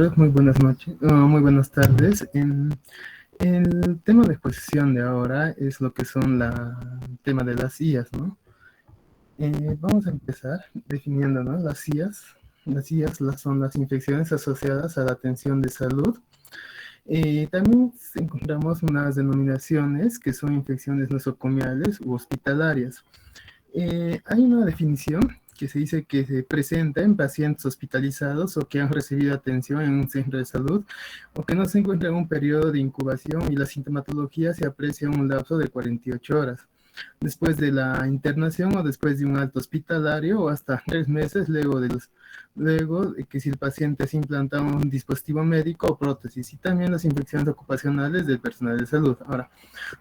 Muy buenas noches, muy buenas tardes. El tema de exposición de ahora es lo que son el tema de las IAs, ¿no? Vamos a empezar definiendo, ¿no? Las IAs. Las IAs son las infecciones asociadas a la atención de salud. También encontramos unas denominaciones que son infecciones nosocomiales u hospitalarias. Hay una definición que se dice que se presenta en pacientes hospitalizados o que han recibido atención en un centro de salud o que no se encuentran en un periodo de incubación y la sintomatología se aprecia en un lapso de 48 horas después de la internación o después de un alto hospitalario o hasta 3 meses luego de que si el paciente se implanta un dispositivo médico o prótesis y también las infecciones ocupacionales del personal de salud. Ahora,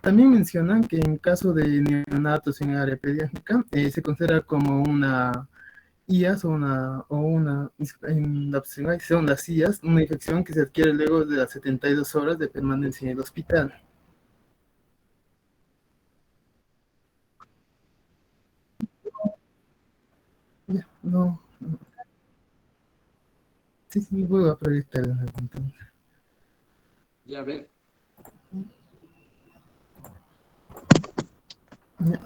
también mencionan que en caso de neonatos en área pediátrica se considera como una IAS en la opción son las IAS, una infección que se adquiere luego de las 72 horas de permanencia en el hospital. Ya, no, sí, sí, voy a proyectar en la pantalla. Ya ve. Ya,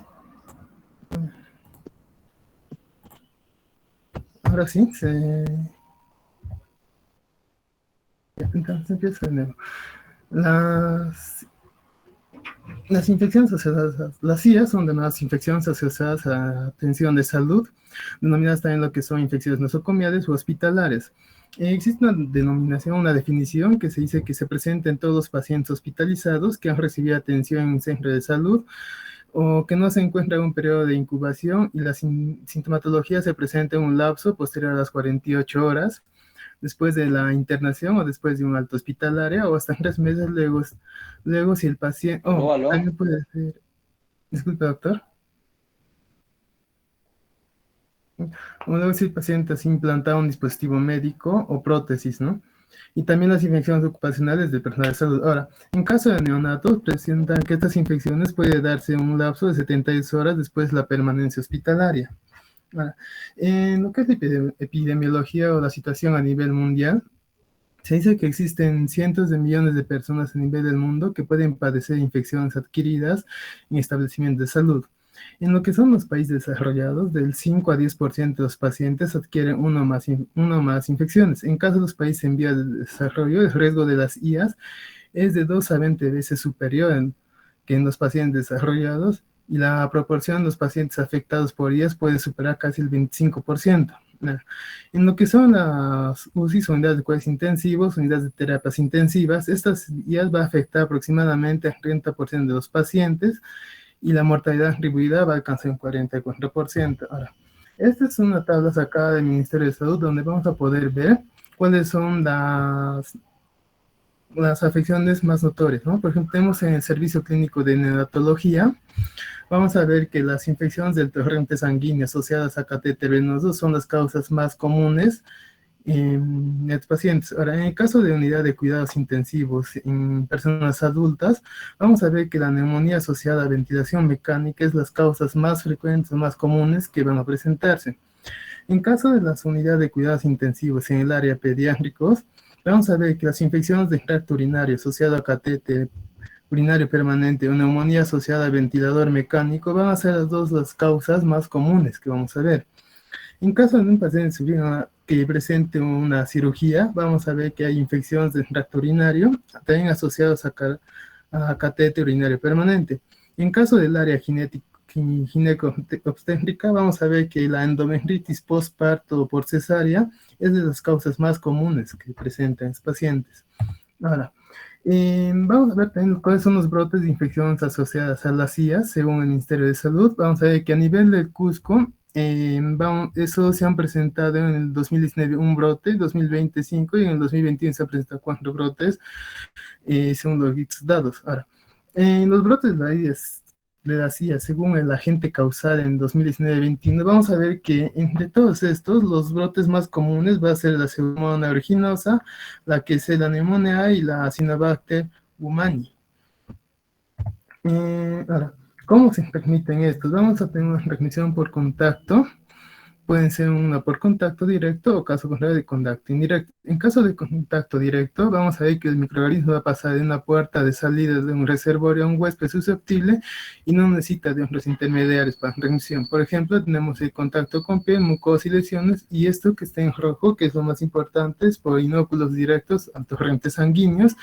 ahora sí, entonces empiezo de nuevo. Las Las infecciones asociadas, las IAS son denominadas infecciones asociadas a atención de salud, denominadas también lo que son infecciones nosocomiales u hospitalares. Existe una denominación, una definición que se dice que se presenta en todos los pacientes hospitalizados que han recibido atención en un centro de salud o que no se encuentra en un periodo de incubación y la sintomatología se presenta en un lapso posterior a las 48 horas después de la internación o después de un alto hospitalario o hasta 3 meses luego si el paciente, Aló, también aló. puede ser, disculpe doctor, o luego si el paciente ha implantado un dispositivo médico o prótesis, ¿no? Y también las infecciones ocupacionales del personal de salud. Ahora, en caso de neonatos, presentan que estas infecciones pueden darse en un lapso de 72 horas después de la permanencia hospitalaria. Ahora, en lo que es la epidemiología o la situación a nivel mundial, se dice que existen cientos de millones de personas a nivel del mundo que pueden padecer infecciones adquiridas en establecimientos de salud. En lo que son los países desarrollados, del 5 a 10% de los pacientes adquieren uno más infecciones. En caso de los países en vías de desarrollo, el riesgo de las IAS es de 2 a 20 veces superior que en los pacientes desarrollados y la proporción de los pacientes afectados por IAS puede superar casi el 25%. En lo que son las UCIs, unidades de cuidados intensivos, unidades de terapias intensivas, estas IAS va a afectar aproximadamente al 30% de los pacientes y la mortalidad atribuida va a alcanzar un 44%. Ahora, esta es una tabla sacada del Ministerio de Salud donde vamos a poder ver cuáles son las afecciones más notorias, ¿no? Por ejemplo, tenemos en el servicio clínico de neonatología, vamos a ver que las infecciones del torrente sanguíneo asociadas a catéter venoso son las causas más comunes en estos pacientes. Ahora, en el caso de unidad de cuidados intensivos en personas adultas, vamos a ver que la neumonía asociada a ventilación mecánica es las causas más frecuentes, más comunes que van a presentarse. En caso de las unidades de cuidados intensivos en el área pediátricos, vamos a ver que las infecciones de tracto urinario asociado a catéter urinario permanente o neumonía asociada al ventilador mecánico van a ser las causas más comunes que vamos a ver. En caso de un paciente que presente una cirugía, vamos a ver que hay infecciones del tracto urinario, también asociadas a catéter urinario permanente. En caso del área gineco-obstétrica, vamos a ver que la endometritis postparto por cesárea es de las causas más comunes que presentan los pacientes. Ahora, vamos a ver también cuáles son los brotes de infecciones asociadas a las IAS, según el Ministerio de Salud. Vamos a ver que a nivel del Cusco, eso se han presentado en el 2019 un brote, en 2020 5 y en el 2021 se han presentado 4 brotes, según los datos. Ahora, en los brotes de la CIA, según el agente causal en 2019-21, vamos a ver que entre todos estos, los brotes más comunes va a ser la Pseudomonas aeruginosa, la neumonía y la Acinetobacter baumannii. Ahora, ¿cómo se transmiten estos? Vamos a tener una transmisión por contacto, Pueden ser una por contacto directo o caso contrario de contacto indirecto. En caso de contacto directo, vamos a ver que el microorganismo va a pasar de una puerta de salida de un reservorio a un huésped susceptible y no necesita de otros intermediarios para transmisión. Por ejemplo, tenemos el contacto con piel, mucosa y lesiones, y esto que está en rojo, que es lo más importante, es por inóculos directos a torrentes sanguíneos.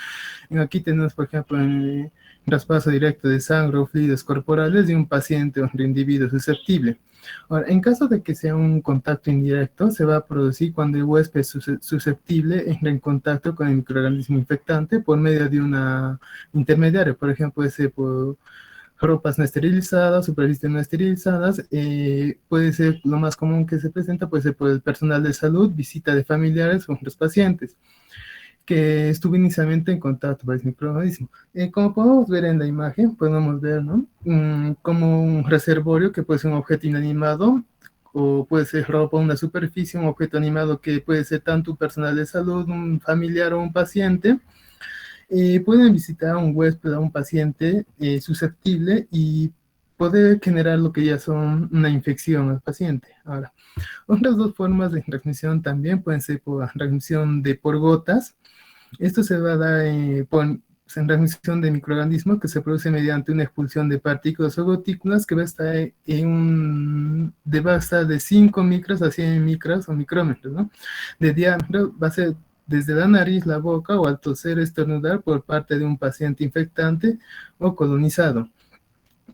Aquí tenemos, por ejemplo, en traspaso directo de sangre o fluidos corporales de un paciente o de individuo susceptible. Ahora, en caso de que sea un contacto indirecto, se va a producir cuando el huésped susceptible entra en contacto con el microorganismo infectante por medio de una intermediaria, por ejemplo, puede ser por ropas no esterilizadas, superficies no esterilizadas, puede ser lo más común que se presenta, puede ser por el personal de salud, visita de familiares o otros pacientes que estuvo inicialmente en contacto con el microorganismo. Como podemos ver en la imagen, podemos ver, ¿no? Como un reservorio que puede ser un objeto inanimado, o puede ser ropa, una superficie, un objeto animado que puede ser tanto un personal de salud, un familiar o un paciente. Pueden visitar a un huésped, a un paciente susceptible y poder generar lo que ya son una infección al paciente. Ahora, otras dos formas de transmisión también pueden ser por transmisión de por gotas. Esto se va a dar en transmisión de microorganismos que se produce mediante una expulsión de partículas o gotículas que va a estar va a estar de 5 micros a 100 micros o micrómetros, ¿no? De diámetro va a ser desde la nariz, la boca o al toser, estornudar por parte de un paciente infectante o colonizado.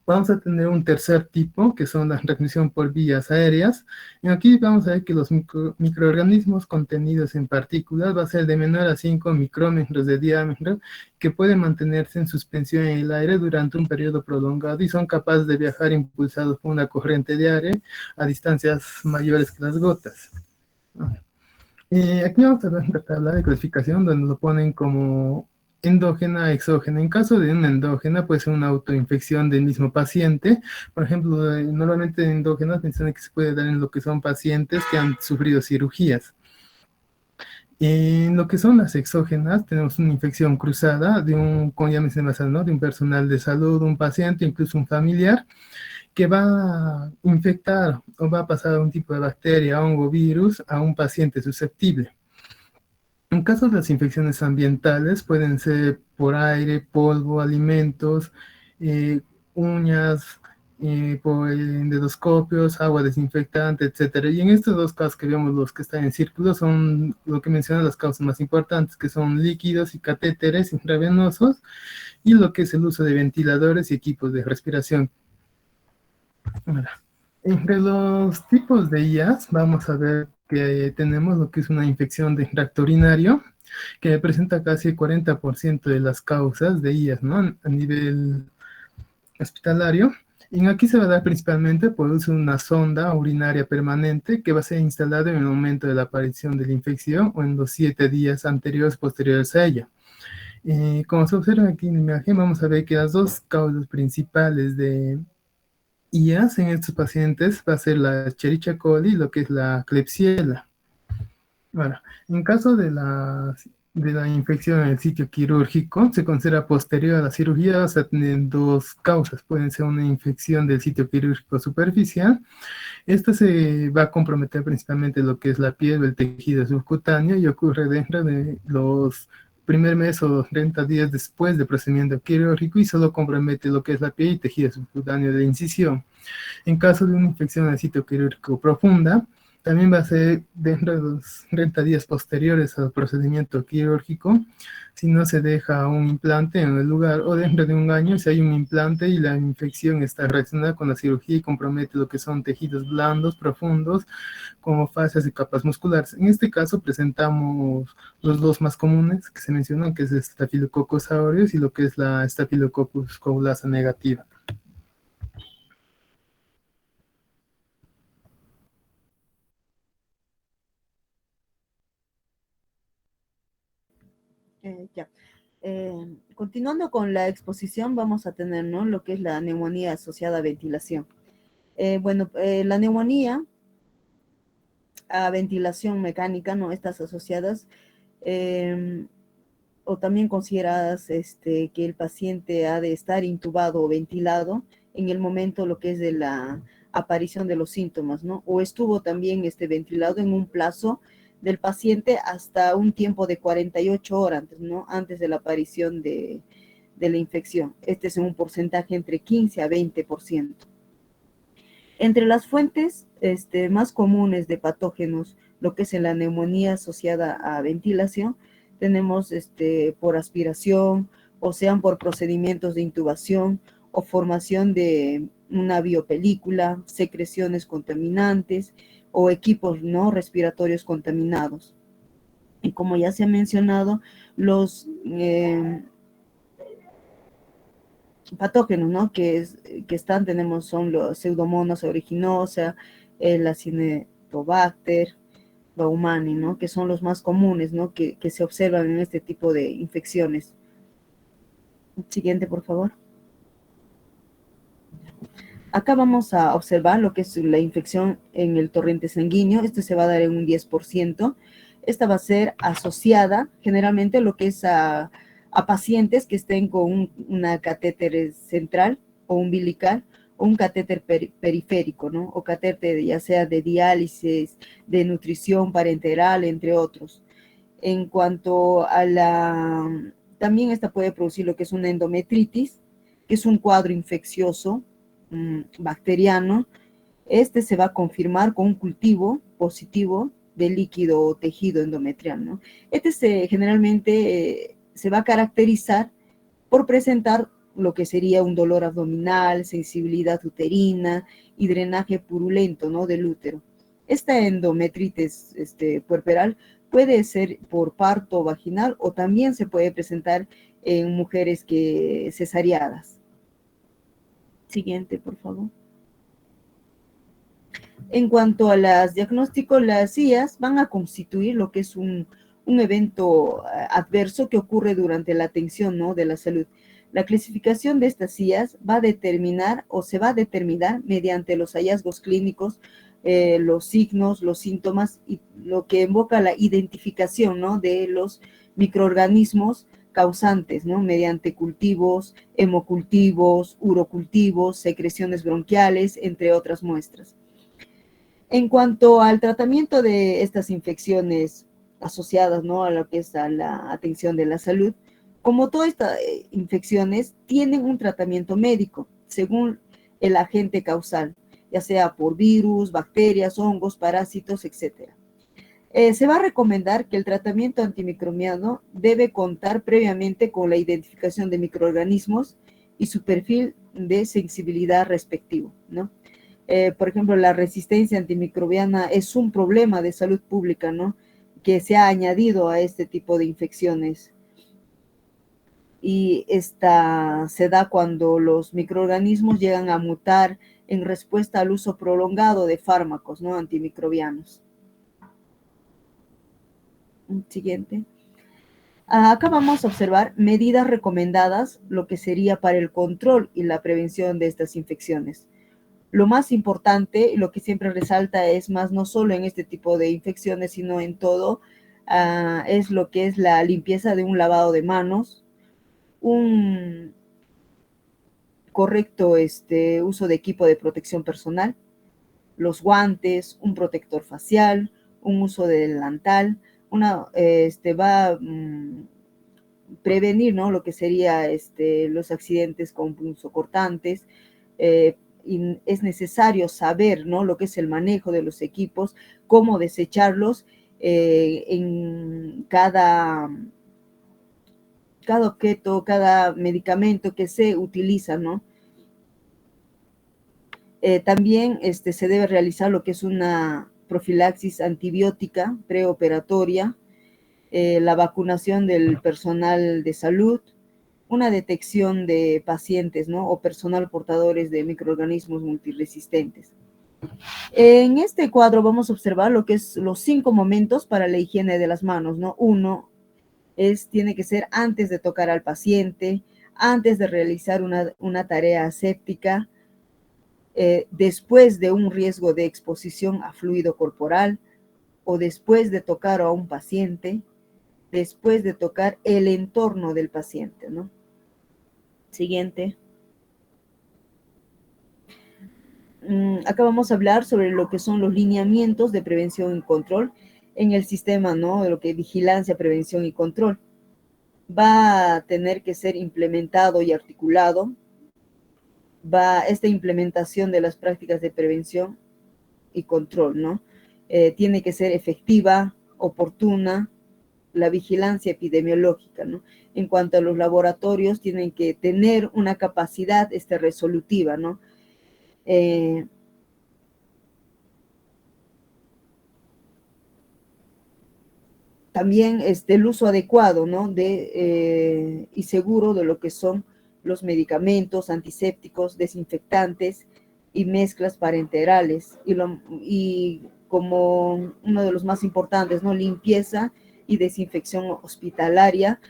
Vamos a tener un tercer tipo, que son la transmisión por vías aéreas. Y aquí vamos a ver que los microorganismos contenidos en partículas va a ser de menor a 5 micrómetros de diámetro, que pueden mantenerse en suspensión en el aire durante un periodo prolongado y son capaces de viajar impulsados por una corriente de aire a distancias mayores que las gotas. Aquí vamos a ver la tabla de clasificación donde lo ponen como endógena, exógena. En caso de una endógena, puede ser una autoinfección del mismo paciente. Por ejemplo, normalmente endógenas mencionan que se puede dar en lo que son pacientes que han sufrido cirugías. En lo que son las exógenas, tenemos una infección cruzada de un, como ya mencioné más, ¿no? De un personal de salud, un paciente, incluso un familiar, que va a infectar o va a pasar un tipo de bacteria, hongo, virus a un paciente susceptible. En caso de las infecciones ambientales, pueden ser por aire, polvo, alimentos, eh, uñas, por endoscopios, agua desinfectante, etcétera. Y en estos dos casos que vemos, los que están en círculo, son lo que mencionan las causas más importantes, que son líquidos y catéteres intravenosos, y lo que es el uso de ventiladores y equipos de respiración. Ahora, entre los tipos de IAS, vamos a ver que tenemos lo que es una infección de tracto urinario, que presenta casi el 40% de las causas de IAS, ¿no? A nivel hospitalario. Y aquí se va a dar principalmente por uso de una sonda urinaria permanente que va a ser instalada en el momento de la aparición de la infección o en los 7 días anteriores posteriores a ella. Como se observa aquí en la imagen, vamos a ver que las dos causas principales de IAS en estos pacientes va a ser la Escherichia coli y lo que es la Klebsiella. Ahora, en caso de la infección en el sitio quirúrgico, se considera posterior a la cirugía, vas a tener dos causas. Pueden ser una infección del sitio quirúrgico superficial. Esta se va a comprometer principalmente lo que es la piel, el tejido subcutáneo y ocurre dentro de los primer mes o 30 días después del procedimiento quirúrgico y solo compromete lo que es la piel y tejido subcutáneo de la incisión. En caso de una infección al sitio quirúrgico profunda, también va a ser dentro de los 30 días posteriores al procedimiento quirúrgico, si no se deja un implante en el lugar, o dentro de un año si hay un implante y la infección está relacionada con la cirugía y compromete lo que son tejidos blandos, profundos, como fascias y capas musculares. En este caso presentamos los dos más comunes que se mencionan, que es el Staphylococcus aureus y lo que es la Staphylococcus coagulasa negativa. Ya. Continuando con la exposición, vamos a tener, ¿no?, lo que es la neumonía asociada a ventilación. La neumonía a ventilación mecánica, ¿no?, estas asociadas, eh, o también consideradas que el paciente ha de estar intubado o ventilado en el momento lo que es de la aparición de los síntomas, ¿no? O estuvo también ventilado en un plazo del paciente hasta un tiempo de 48 horas, ¿no? Antes de la aparición de la infección. Este es un porcentaje entre 15 a 20%. Entre las fuentes más comunes de patógenos, lo que es en la neumonía asociada a ventilación, tenemos por aspiración, o sean por procedimientos de intubación, o formación de una biopelícula, secreciones contaminantes, o equipos no respiratorios contaminados. Y como ya se ha mencionado, los patógenos, ¿no? Que son los Pseudomonas aeruginosa, la Cinetobacter, Baumani, ¿no? Que son los más comunes, ¿no? Que se observan en este tipo de infecciones. Siguiente, por favor. Acá vamos a observar lo que es la infección en el torrente sanguíneo. Esto se va a dar en un 10%. Esta va a ser asociada generalmente a lo que es a pacientes que estén con una catéter central o umbilical o un catéter periférico, ¿no? O catéter ya sea de diálisis, de nutrición parenteral, entre otros. En cuanto a también esta puede producir lo que es una endometritis, que es un cuadro infeccioso bacteriano. Se va a confirmar con un cultivo positivo de líquido o tejido endometrial, ¿no? Generalmente se va a caracterizar por presentar lo que sería un dolor abdominal, sensibilidad uterina y drenaje purulento, ¿no? Del útero. Esta endometritis puerperal puede ser por parto vaginal o también se puede presentar en mujeres cesareadas. Siguiente, por favor. En cuanto a las diagnósticos, las IAS van a constituir lo que es un evento adverso que ocurre durante la atención, ¿no? de la salud. La clasificación de estas IAS va a determinar o se va a determinar mediante los hallazgos clínicos, los signos, los síntomas y lo que invoca la identificación, ¿no? de los microorganismos causantes, ¿no? mediante cultivos, hemocultivos, urocultivos, secreciones bronquiales, entre otras muestras. En cuanto al tratamiento de estas infecciones asociadas, ¿no? a lo que es a la atención de la salud, como todas estas infecciones tienen un tratamiento médico según el agente causal, ya sea por virus, bacterias, hongos, parásitos, etc. Se va a recomendar que el tratamiento antimicrobiano debe contar previamente con la identificación de microorganismos y su perfil de sensibilidad respectivo, ¿no? Por ejemplo, la resistencia antimicrobiana es un problema de salud pública, ¿no? Que se ha añadido a este tipo de infecciones. Y esta se da cuando los microorganismos llegan a mutar en respuesta al uso prolongado de fármacos, ¿no? antimicrobianos. Siguiente. Acá vamos a observar medidas recomendadas, lo que sería para el control y la prevención de estas infecciones. Lo más importante, lo que siempre resalta es más, no solo en este tipo de infecciones, sino en todo, es lo que es la limpieza de un lavado de manos, un correcto uso de equipo de protección personal, los guantes, un protector facial, un uso de delantal, va a prevenir, ¿no? lo que sería los accidentes con punzocortantes. Y es necesario saber, ¿no? lo que es el manejo de los equipos, cómo desecharlos en cada objeto, cada medicamento que se utiliza, ¿no? También se debe realizar lo que es una profilaxis antibiótica preoperatoria, la vacunación del personal de salud, una detección de pacientes, ¿no? o personal portadores de microorganismos multiresistentes. En este cuadro vamos a observar lo que es los 5 momentos para la higiene de las manos, ¿no? Uno tiene que ser antes de tocar al paciente, antes de realizar una tarea aséptica, después de un riesgo de exposición a fluido corporal, o después de tocar a un paciente, después de tocar el entorno del paciente, ¿no? Siguiente. Acá vamos a hablar sobre lo que son los lineamientos de prevención y control en el sistema, ¿no? De lo que es vigilancia, prevención y control. Va a tener que ser implementado y articulado. Esta implementación de las prácticas de prevención y control, ¿no? Tiene que ser efectiva, oportuna, la vigilancia epidemiológica, ¿no? En cuanto a los laboratorios, tienen que tener una capacidad resolutiva, ¿no? Eh, También el uso adecuado, ¿no? Y seguro de lo que son los medicamentos, antisépticos, desinfectantes y mezclas parenterales. Y como uno de los más importantes, ¿no? Limpieza y desinfección hospitalaria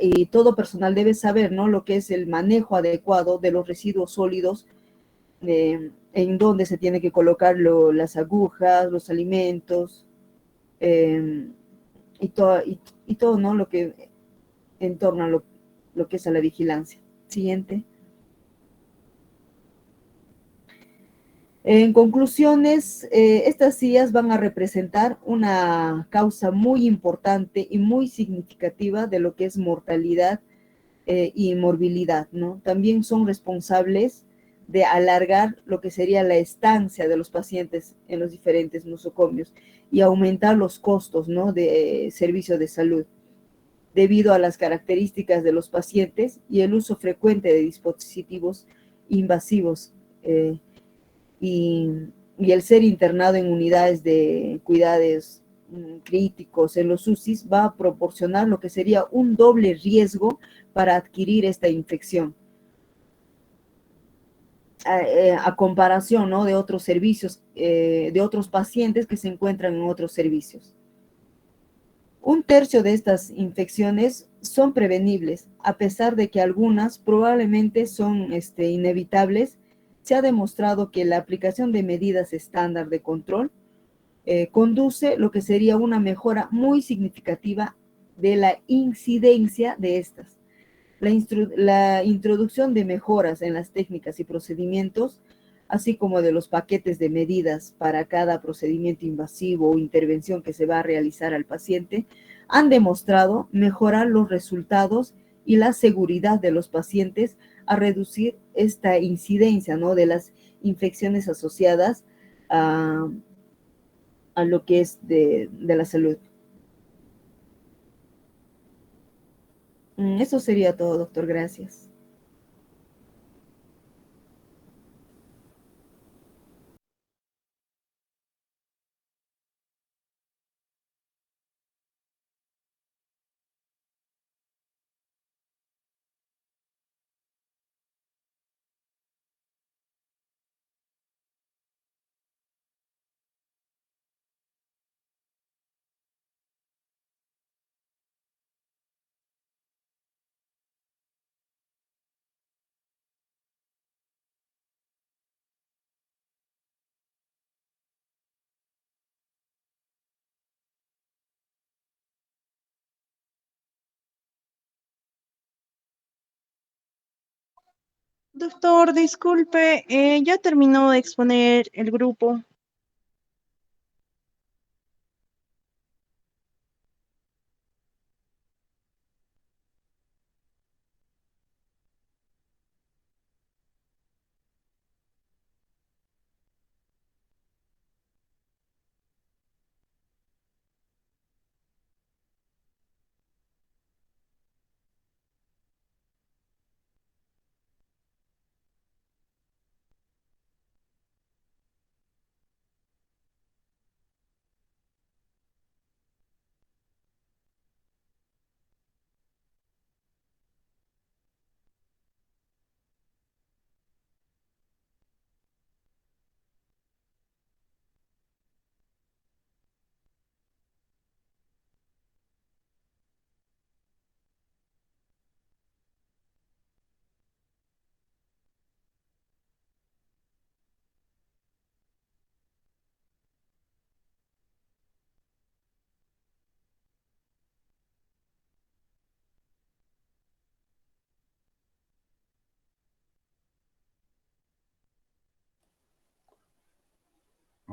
y todo personal debe saber, ¿no? Lo que es el manejo adecuado de los residuos sólidos, en donde se tiene que colocar las agujas, los alimentos, eh, y todo, ¿no? Lo que en torno a lo que es a la vigilancia. Siguiente. En conclusiones, estas sillas van a representar una causa muy importante y muy significativa de lo que es mortalidad y morbilidad, ¿no? También son responsables de alargar lo que sería la estancia de los pacientes en los diferentes nosocomios y aumentar los costos, ¿no? De servicio de salud, debido a las características de los pacientes y el uso frecuente de dispositivos invasivos, y, y el ser internado en unidades de cuidados críticos en los UCIs va a proporcionar lo que sería un doble riesgo para adquirir esta infección, a comparación, ¿no? De otros servicios, de otros pacientes que se encuentran en otros servicios. Un tercio de estas infecciones son prevenibles, a pesar de que algunas probablemente son inevitables. Se ha demostrado que la aplicación de medidas estándar de control conduce lo que sería una mejora muy significativa de la incidencia de estas. La introducción de mejoras en las técnicas y procedimientos, así como de los paquetes de medidas para cada procedimiento invasivo o intervención que se va a realizar al paciente, han demostrado mejorar los resultados y la seguridad de los pacientes a reducir esta incidencia, ¿no? De las infecciones asociadas a, a lo que es de la salud. Eso sería todo, doctor. Gracias. Doctor, disculpe, ya terminó de exponer el grupo.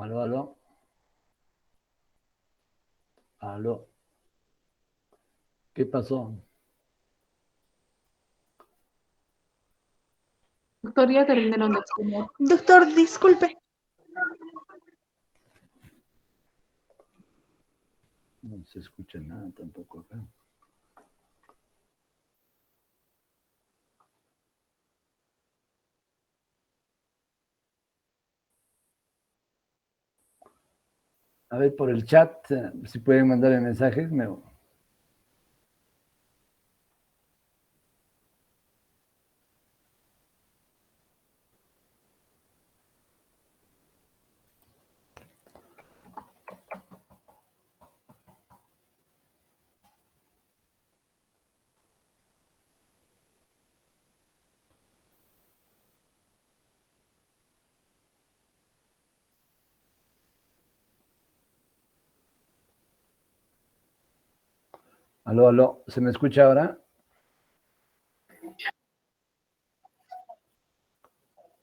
Aló, aló. Aló. ¿Qué pasó? Doctor, ya terminaron de exponer. Doctor, disculpe. No se escucha nada tampoco acá. A ver, por el chat, si pueden mandarme mensajes. Aló, aló. ¿Se me escucha ahora?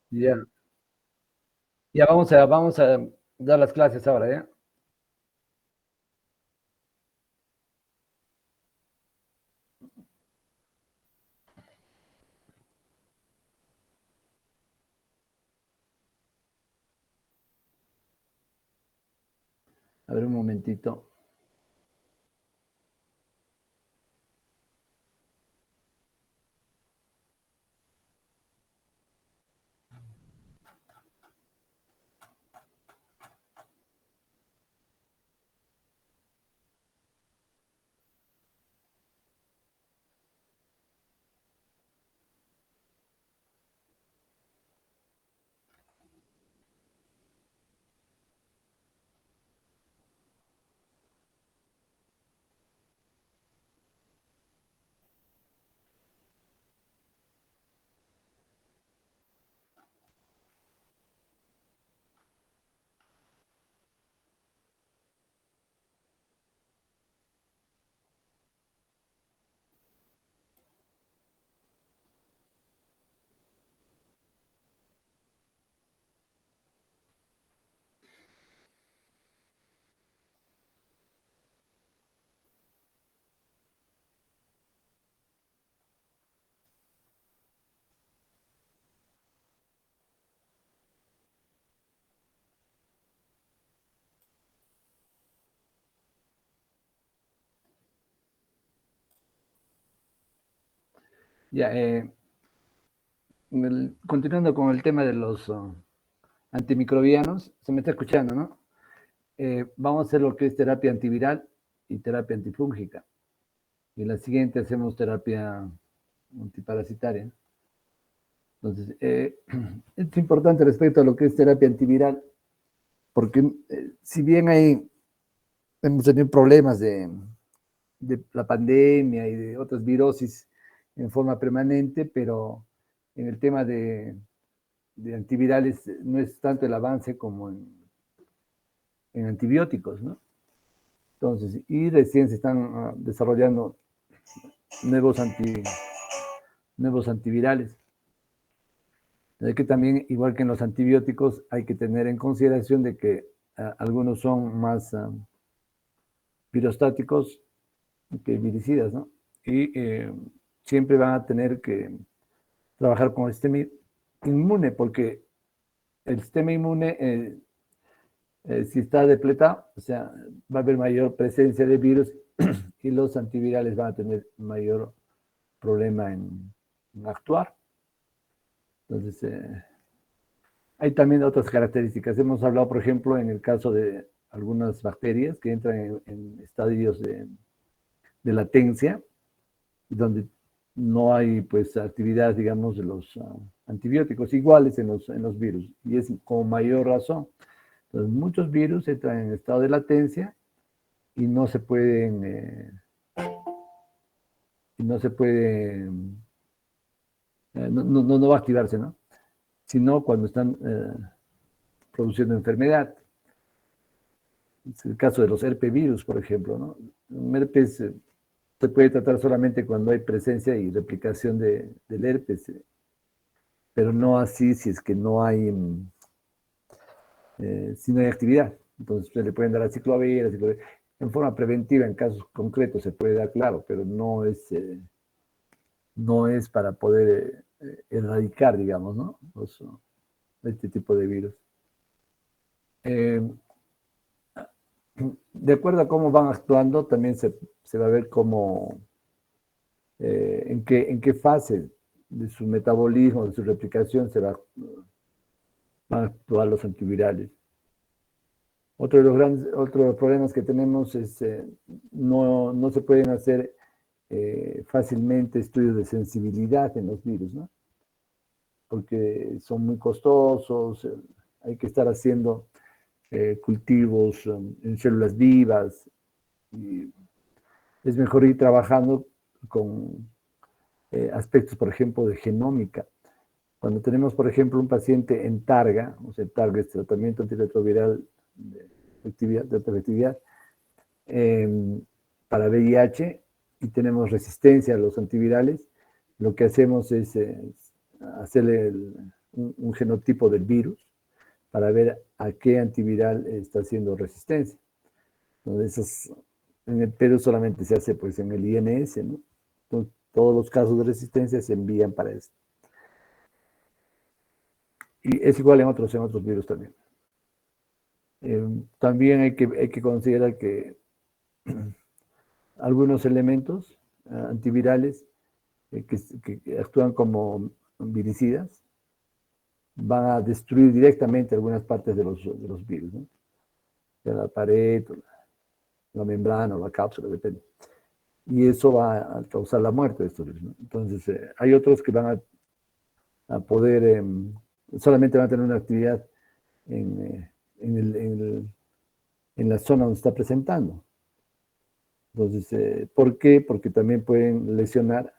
Ya. Ya vamos a dar las clases ahora, ¿ya? A ver un momentito. Ya, continuando con el tema de los antimicrobianos, se me está escuchando, ¿no? Vamos a hacer lo que es terapia antiviral y terapia antifúngica. Y en la siguiente hacemos terapia antiparasitaria. Entonces, es importante respecto a lo que es terapia antiviral, porque si bien hemos tenido problemas de la pandemia y de otras virosis en forma permanente, pero en el tema de antivirales no es tanto el avance como en antibióticos, ¿no? Entonces, y recién se están desarrollando nuevos, nuevos antivirales. Hay que también, igual que en los antibióticos, hay que tener en consideración de que algunos son más virostáticos que viricidas, ¿no? Y siempre van a tener que trabajar con el sistema inmune, porque el sistema inmune, si está depletado, o sea, va a haber mayor presencia de virus y los antivirales van a tener mayor problema en actuar. Entonces, hay también otras características. Hemos hablado, por ejemplo, en el caso de algunas bacterias que entran en estadios de latencia, donde no hay pues actividad, digamos, de los antibióticos iguales en los virus, y es con mayor razón. Entonces, muchos virus entran en estado de latencia y no se pueden, no va a activarse, ¿no? Sino cuando están produciendo enfermedad. Es el caso de los herpevirus, por ejemplo, ¿no? Un herpes se puede tratar solamente cuando hay presencia y replicación del herpes, pero no así si es que no hay si no hay actividad. Entonces se le pueden dar aciclovir, en forma preventiva, en casos concretos se puede dar, claro, pero no es para poder erradicar, digamos, ¿no? Este tipo de virus. De acuerdo a cómo van actuando, también se va a ver cómo, en qué fase de su metabolismo, de su replicación van a actuar los antivirales. Otro de los problemas que tenemos es no se pueden hacer fácilmente estudios de sensibilidad en los virus, ¿no? Porque son muy costosos, hay que estar haciendo cultivos en células vivas, y es mejor ir trabajando con aspectos, por ejemplo, de genómica. Cuando tenemos, por ejemplo, un paciente en TARGA, o sea, TARGA es tratamiento antirretroviral de efectividad para VIH, y tenemos resistencia a los antivirales, lo que hacemos es hacerle un genotipo del virus para ver a qué antiviral está haciendo resistencia. Entonces, en el Perú solamente se hace pues en el INS, ¿no? Entonces, todos los casos de resistencia se envían para esto. Y es igual en otros virus también. También hay que considerar que algunos elementos antivirales que actúan como viricidas van a destruir directamente algunas partes de los virus, ¿no? De la pared, la membrana o la cápsula, depende. Y eso va a causar la muerte de estos virus, ¿no? Entonces, hay otros que van a poder, solamente van a tener una actividad en la zona donde está presentando. Entonces, ¿por qué? Porque también pueden lesionar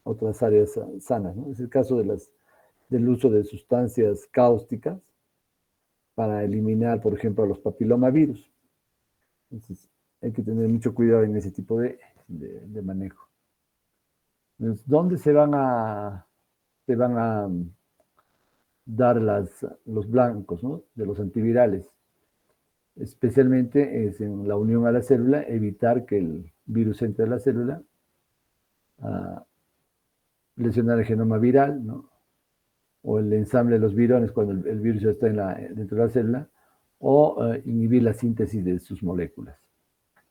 otras áreas sanas, ¿no? Es el caso del uso de sustancias cáusticas para eliminar, por ejemplo, los papilomavirus. Entonces, hay que tener mucho cuidado en ese tipo de manejo. Entonces, ¿dónde se van a dar los blancos, ¿no? De los antivirales? Especialmente es en la unión a la célula, evitar que el virus entre a la célula, lesionar el genoma viral, ¿no? O el ensamble de los virones cuando el virus ya está dentro de la célula, o inhibir la síntesis de sus moléculas.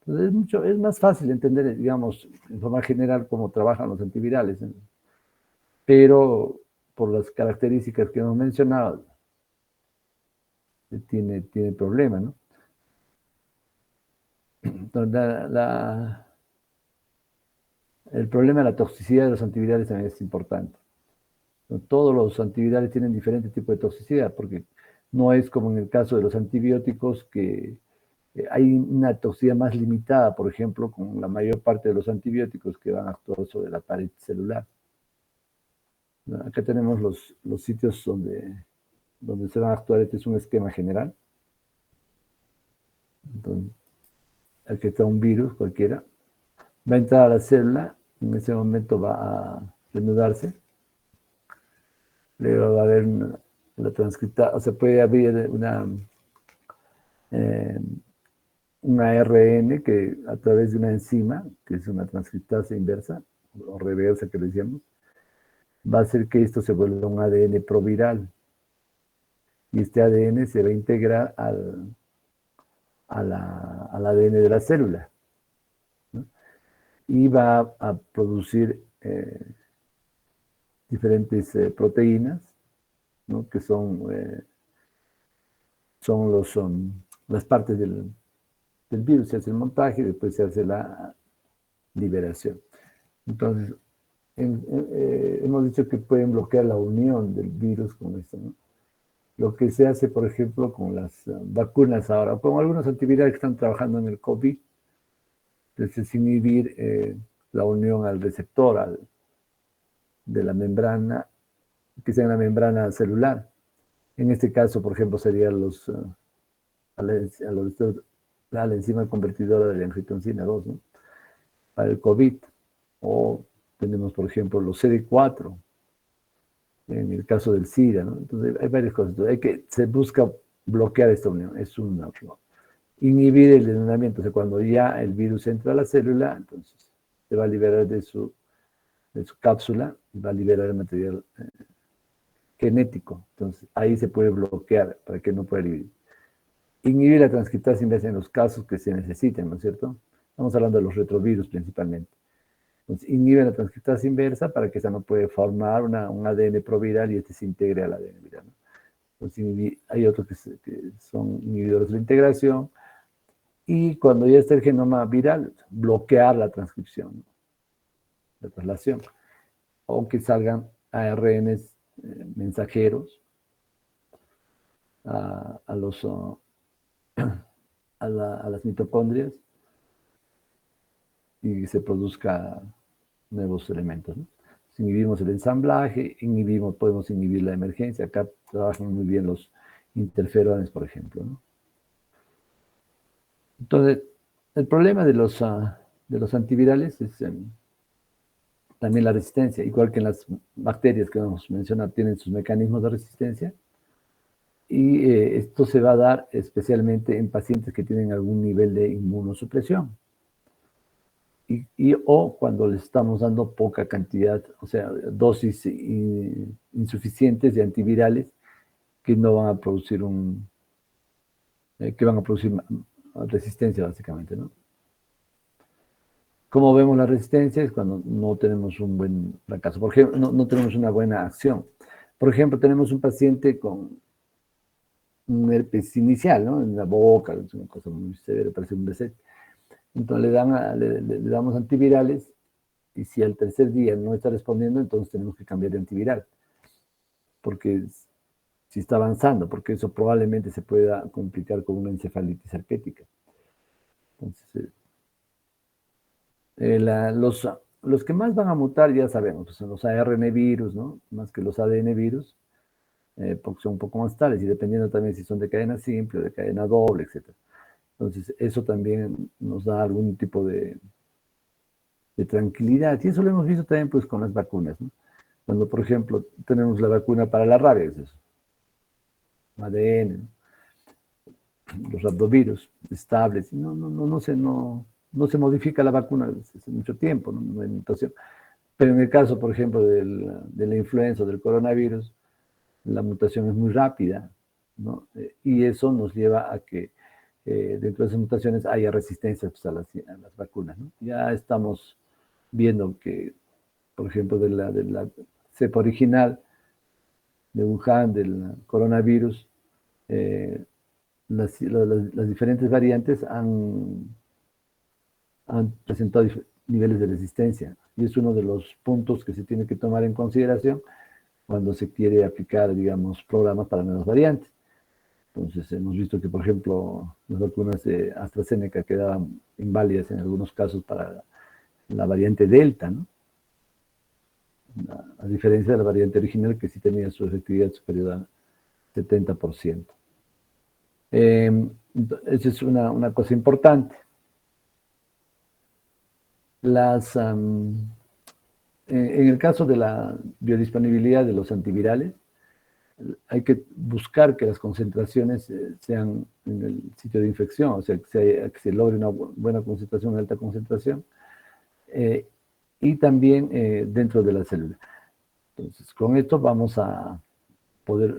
Entonces es más fácil entender, digamos, en forma general cómo trabajan los antivirales, ¿no? Pero por las características que hemos mencionado, tiene problema, ¿no? Entonces, el problema de la toxicidad de los antivirales también es importante. Todos los antivirales tienen diferente tipo de toxicidad, porque no es como en el caso de los antibióticos, que hay una toxicidad más limitada, por ejemplo, con la mayor parte de los antibióticos que van a actuar sobre la pared celular. Acá tenemos los sitios donde se van a actuar. Este es un esquema general. Entonces, aquí está un virus cualquiera. Va a entrar a la célula, en ese momento va a denudarse. Luego va a haber la transcriptasa, o sea, puede haber una ARN que a través de una enzima, que es una transcriptasa inversa o reversa que le decíamos, va a hacer que esto se vuelva un ADN proviral. Y este ADN se va a integrar al ADN de la célula, ¿no? Y va a producir diferentes proteínas, ¿no? Que son las partes del virus. Se hace el montaje y después se hace la liberación. Entonces, hemos dicho que pueden bloquear la unión del virus con esto, ¿no? Lo que se hace, por ejemplo, con las vacunas ahora, o con algunos antivirales que están trabajando en el COVID, es inhibir la unión al receptor de la membrana, que sea en la membrana celular. En este caso, por ejemplo, sería la enzima convertidora de la angiotensina 2, ¿no? Para el COVID. O tenemos, por ejemplo, los CD4, en el caso del SIDA, ¿no? Entonces, hay varias cosas. Se busca bloquear esta unión, es una inhibir el envenenamiento. O sea, cuando ya el virus entra a la célula, entonces se va a liberar de su cápsula y va a liberar el material genético. Entonces, ahí se puede bloquear para que no pueda dividir. Inhibir la transcriptasa inversa en los casos que se necesiten, ¿no es cierto? Estamos hablando de los retrovirus principalmente. Entonces, inhibe la transcriptasa inversa para que esa no puede formar un ADN proviral y este se integre al ADN viral, ¿no? Entonces, hay otros que son inhibidores de la integración. Y cuando ya está el genoma viral, bloquear la transcripción, ¿no? La traslación. O que salgan ARNs mensajeros a las mitocondrias y se produzca nuevos elementos, ¿no? Si inhibimos el ensamblaje, podemos inhibir la emergencia. Acá trabajan muy bien los interferones, por ejemplo, ¿no? Entonces, el problema de los antivirales es también la resistencia, igual que en las bacterias que hemos mencionado, tienen sus mecanismos de resistencia, y esto se va a dar especialmente en pacientes que tienen algún nivel de inmunosupresión, o cuando les estamos dando poca cantidad, o sea, dosis insuficientes de antivirales que no van a producir que van a producir resistencia, básicamente, ¿no? ¿Cómo vemos la resistencia? Es cuando no tenemos un buen fracaso. Por ejemplo, no tenemos una buena acción. Por ejemplo, tenemos un paciente con un herpes inicial, ¿no? En la boca, es una cosa muy severa, parece un BCG. Entonces le damos antivirales y si al tercer día no está respondiendo, entonces tenemos que cambiar de antiviral. Porque si está avanzando, porque eso probablemente se pueda complicar con una encefalitis arquética. Entonces, los que más van a mutar, ya sabemos, pues son los ARN virus, ¿no? Más que los ADN virus, porque son un poco más tales, y dependiendo también si son de cadena simple o de cadena doble, etc. Entonces, eso también nos da algún tipo de tranquilidad. Y eso lo hemos visto también pues, con las vacunas, ¿no? Cuando, por ejemplo, tenemos la vacuna para la rabia, es eso, ADN, ¿no? Los adenovirus estables, no se modifica la vacuna desde hace mucho tiempo, no hay mutación. Pero en el caso, por ejemplo, de la influenza o del coronavirus, la mutación es muy rápida, ¿no? Y eso nos lleva a que dentro de esas mutaciones haya resistencia pues, a las vacunas, ¿no? Ya estamos viendo que, por ejemplo, de la cepa original de Wuhan, del coronavirus, las diferentes variantes han presentado niveles de resistencia. Y es uno de los puntos que se tiene que tomar en consideración cuando se quiere aplicar, digamos, programas para nuevas variantes. Entonces, hemos visto que, por ejemplo, las vacunas de AstraZeneca quedaban inválidas en algunos casos para la variante Delta, ¿no? A diferencia de la variante original que sí tenía su efectividad superior a 70%. Esa es una cosa importante. En el caso de la biodisponibilidad de los antivirales, hay que buscar que las concentraciones sean en el sitio de infección, o sea, que se logre una buena concentración, una alta concentración, y también dentro de la célula. Entonces, con esto vamos a poder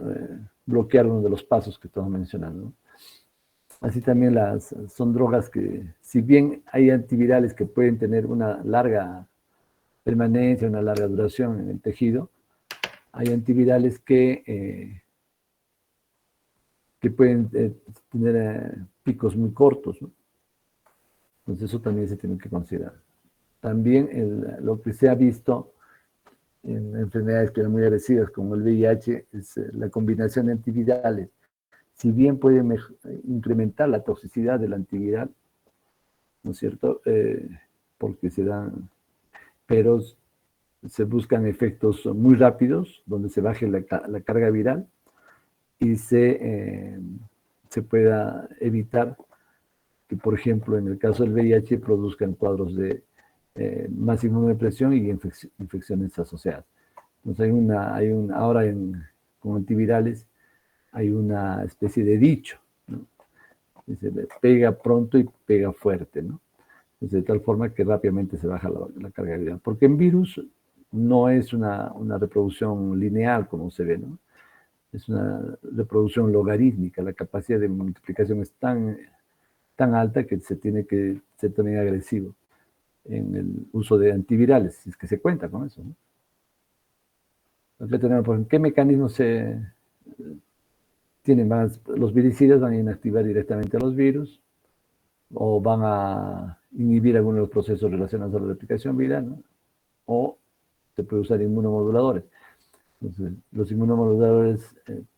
bloquear uno de los pasos que estamos mencionando, ¿no? Así también son drogas que, si bien hay antivirales que pueden tener una larga permanencia, una larga duración en el tejido, hay antivirales que pueden tener picos muy cortos, ¿no? Entonces eso también se tiene que considerar. También lo que se ha visto en enfermedades que eran muy agresivas como el VIH es la combinación de antivirales. Si bien puede incrementar la toxicidad del antiviral, ¿no es cierto? Porque pero se buscan efectos muy rápidos, donde se baje la carga viral y se pueda evitar que, por ejemplo, en el caso del VIH, produzcan cuadros de más inmunodepresión y infecciones asociadas. Entonces ahora con antivirales hay una especie de dicho, ¿no? Dice, pega pronto y pega fuerte, ¿no? Entonces, de tal forma que rápidamente se baja la carga viral. Porque en virus no es una reproducción lineal, como se ve, ¿no? Es una reproducción logarítmica. La capacidad de multiplicación es tan alta que se tiene que ser también agresivo en el uso de antivirales, si es que se cuenta con eso, ¿no? Acá tenemos, por ejemplo, ¿qué mecanismos tienen más? Los viricidas van a inactivar directamente a los virus o van a inhibir algunos de los procesos relacionados a la replicación viral, ¿no? O se puede usar inmunomoduladores. Entonces, los inmunomoduladores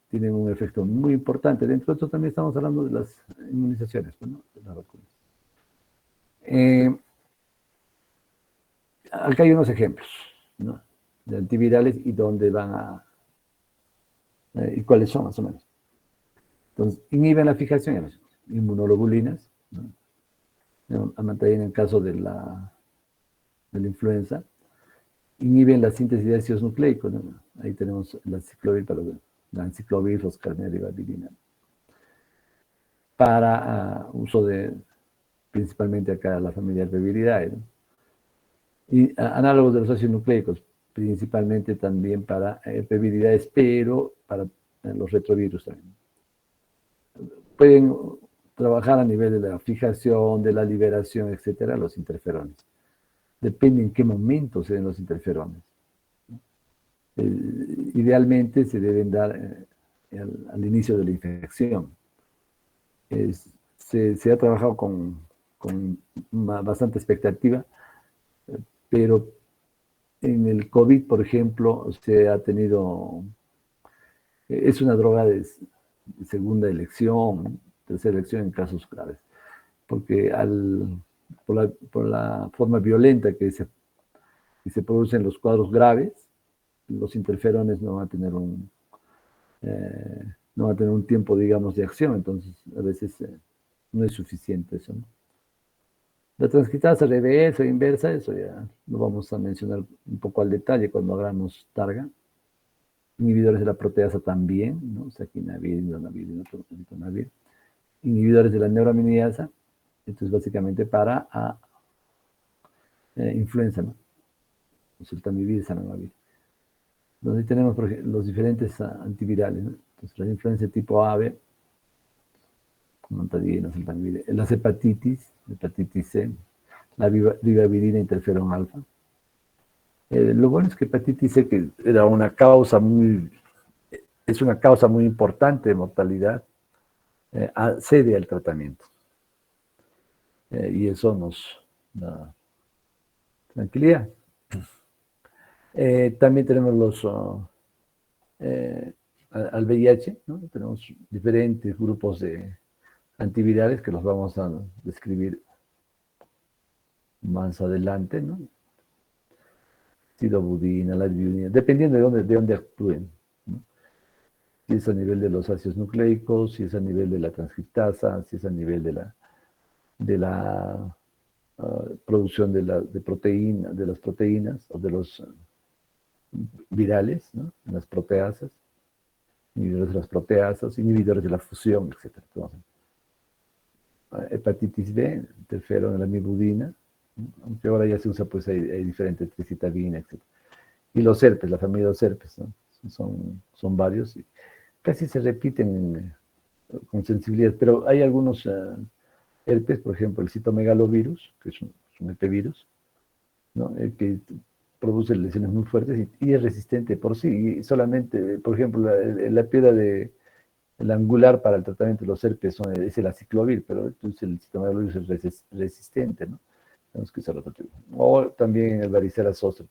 tienen un efecto muy importante. Dentro de esto también estamos hablando de las inmunizaciones, ¿no? De las vacunas. Acá hay unos ejemplos, ¿no? De antivirales y dónde van a... y cuáles son, más o menos. Entonces, inhiben la fijación de las inmunoglobulinas, ¿no? En el caso de la influenza, inhiben la síntesis de ácidos nucleicos, ¿no? Ahí tenemos la ciclovir, la enciclovir, foscarnet y valvirina. Para uso de, principalmente acá, la familia Herpeviridae, ¿no? Y análogos de los ácidos nucleicos, principalmente también para Herpeviridae, pero para los retrovirus también. Pueden trabajar a nivel de la fijación, de la liberación, etcétera, los interferones. Depende en qué momento se den los interferones. Idealmente se deben dar al inicio de la infección. Se ha trabajado con bastante expectativa, pero en el COVID, por ejemplo, se ha tenido... Es una droga de segunda elección, tercera elección en casos graves, porque por la forma violenta que se producen los cuadros graves, los interferones no van a tener un tiempo, digamos, de acción, entonces a veces no es suficiente eso, ¿no? La transcriptasa reversa o inversa, eso ya lo vamos a mencionar un poco al detalle cuando hagamos targa. Inhibidores de la proteasa también, ¿no? Saquinavir, indonavir, ritonavir. Inhibidores de la neuraminidasa, esto es básicamente para influenza, ¿no? Sultamivir, zanamivir. Donde tenemos, por ejemplo, los diferentes antivirales, ¿no? Entonces, la influenza tipo A, montadina, sultamivir. Las hepatitis C, la vivavirina, interferón alfa. Lo bueno es que hepatitis C, que era es una causa muy importante de mortalidad, cede al tratamiento. Y eso nos da tranquilidad. También tenemos al VIH, ¿no? Tenemos diferentes grupos de antivirales que los vamos a describir más adelante, ¿no? Sidobudina, la ladibudina, dependiendo de dónde actúen, ¿no? Si es a nivel de los ácidos nucleicos, si es a nivel de la transcriptasa, si es a nivel de la producción de las proteínas o de los virales, ¿no? Las proteasas, inhibidores de las proteasas, inhibidores de la fusión, etc. Entonces, hepatitis B, interferón, la amibudina, ¿no? Aunque ahora ya se usa, pues hay diferentes, tricitabina, etc. Y los herpes, la familia de los herpes, ¿no? Son varios, y casi se repiten con sensibilidad, pero hay algunos herpes, por ejemplo, el citomegalovirus, que es un herpevirus, ¿no? Que produce lesiones muy fuertes y es resistente por sí. Y solamente, por ejemplo, la piedra el angular para el tratamiento de los herpes es el aciclovir, pero entonces el citomegalovirus es resistente, ¿no? Tenemos que usar otro tipo. O también en el varicela zoster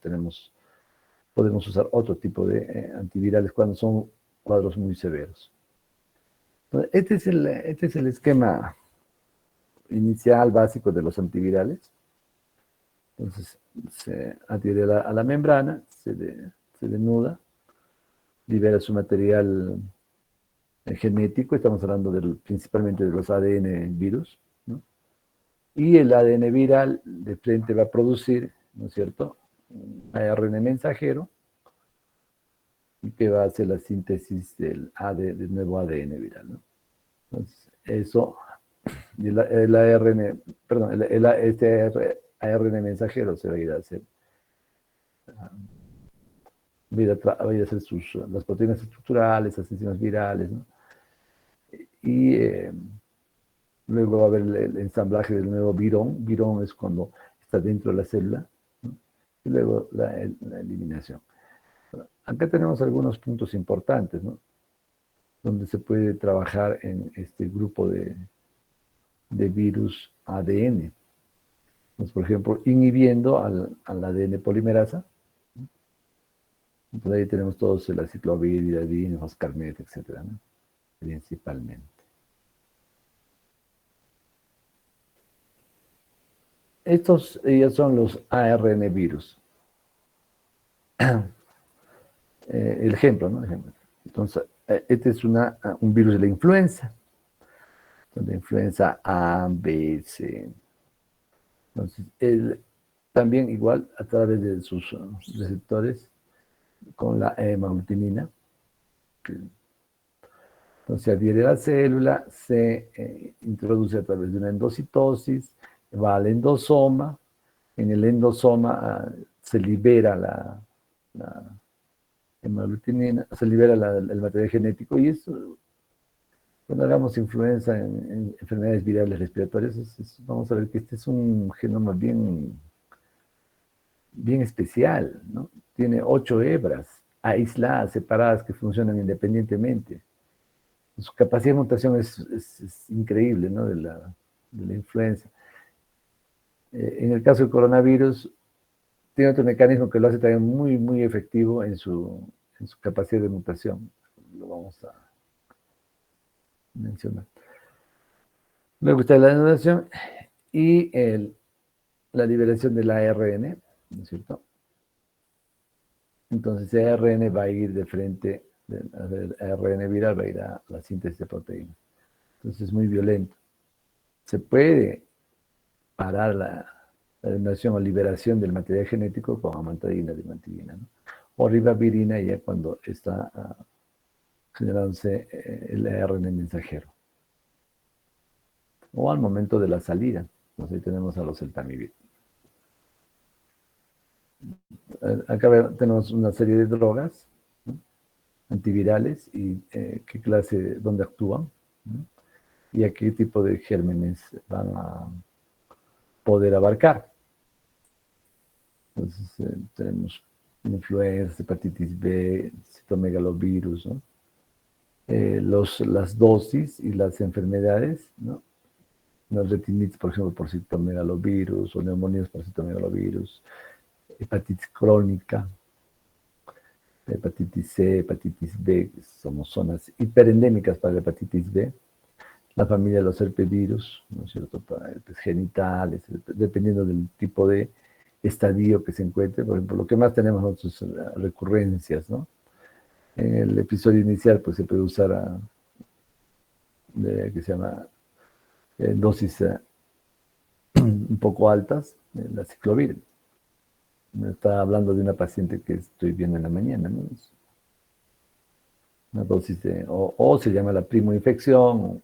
podemos usar otro tipo de antivirales cuando son cuadros muy severos. Entonces, este es el esquema inicial básico de los antivirales. Entonces se adhiere a la membrana, se denuda, libera su material genético, estamos hablando principalmente de los ADN virus, ¿no? Y el ADN viral de frente va a producir, ¿no es cierto?, un ARN mensajero y que va a hacer la síntesis del nuevo ADN viral, ¿no? Entonces, eso, y el ARN, perdón, este ARN mensajero se va a ir a hacer, va a ir a hacer las proteínas estructurales, las enzimas virales, ¿no? Y luego va a haber el ensamblaje del nuevo virón. Virón es cuando está dentro de la célula, ¿no? Y luego la eliminación. Acá tenemos algunos puntos importantes, ¿no? Donde se puede trabajar en este grupo de virus ADN. Entonces, por ejemplo, inhibiendo al ADN polimerasa. Entonces ahí tenemos todos el aciclovir, viradin, Oscarmet, etcétera, ¿no? Principalmente. Estos ya son los ARN virus. El ejemplo, ¿no? Entonces, este es un virus de la influenza. De influenza A, B, C. Entonces, también igual a través de sus receptores con la hemaglutinina. Entonces, se adhiere a la célula, se introduce a través de una endocitosis, va al endosoma. En el endosoma se libera la hemaglutinina, se libera el material genético, y eso, cuando hagamos influenza en enfermedades virales respiratorias, vamos a ver que este es un genoma bien especial, ¿no? Tiene 8 hebras aisladas, separadas, que funcionan independientemente. Su capacidad de mutación es increíble, ¿no? De la influenza. En el caso del coronavirus, tiene otro mecanismo que lo hace también muy efectivo en su capacidad de mutación. Lo vamos a mencionar. Luego está la anudación y la liberación del ARN, ¿no es cierto? Entonces, el ARN va a ir de frente, el ARN viral va a ir a la síntesis de proteínas. Entonces, es muy violento. Se puede parar la eliminación o liberación del material genético con amantadina, dimantina, ¿no? O ribavirina, ya cuando está generándose el ARN mensajero. O al momento de la salida. Entonces ahí tenemos a los eltamivir. Acá tenemos una serie de drogas, ¿no? Antivirales, y qué clase, dónde actúan, ¿no? Y a qué tipo de gérmenes van a poder abarcar. Entonces tenemos influenza, hepatitis B, citomegalovirus, ¿no? Las dosis y las enfermedades, ¿no? Las retinitis, por ejemplo, por citomegalovirus, o neumonías por citomegalovirus, hepatitis crónica, hepatitis C, hepatitis B, que somos zonas hiperendémicas para la hepatitis B, la familia de los herpesvirus, ¿no es cierto?, para herpes genitales, dependiendo del tipo de estadio que se encuentre. Por ejemplo, lo que más tenemos nosotros son las recurrencias, ¿no? En el episodio inicial, pues se puede usar que se llama dosis un poco altas, la ciclovir. Me está hablando de una paciente que estoy viendo en la mañana, ¿no? Una dosis o se llama la primoinfección,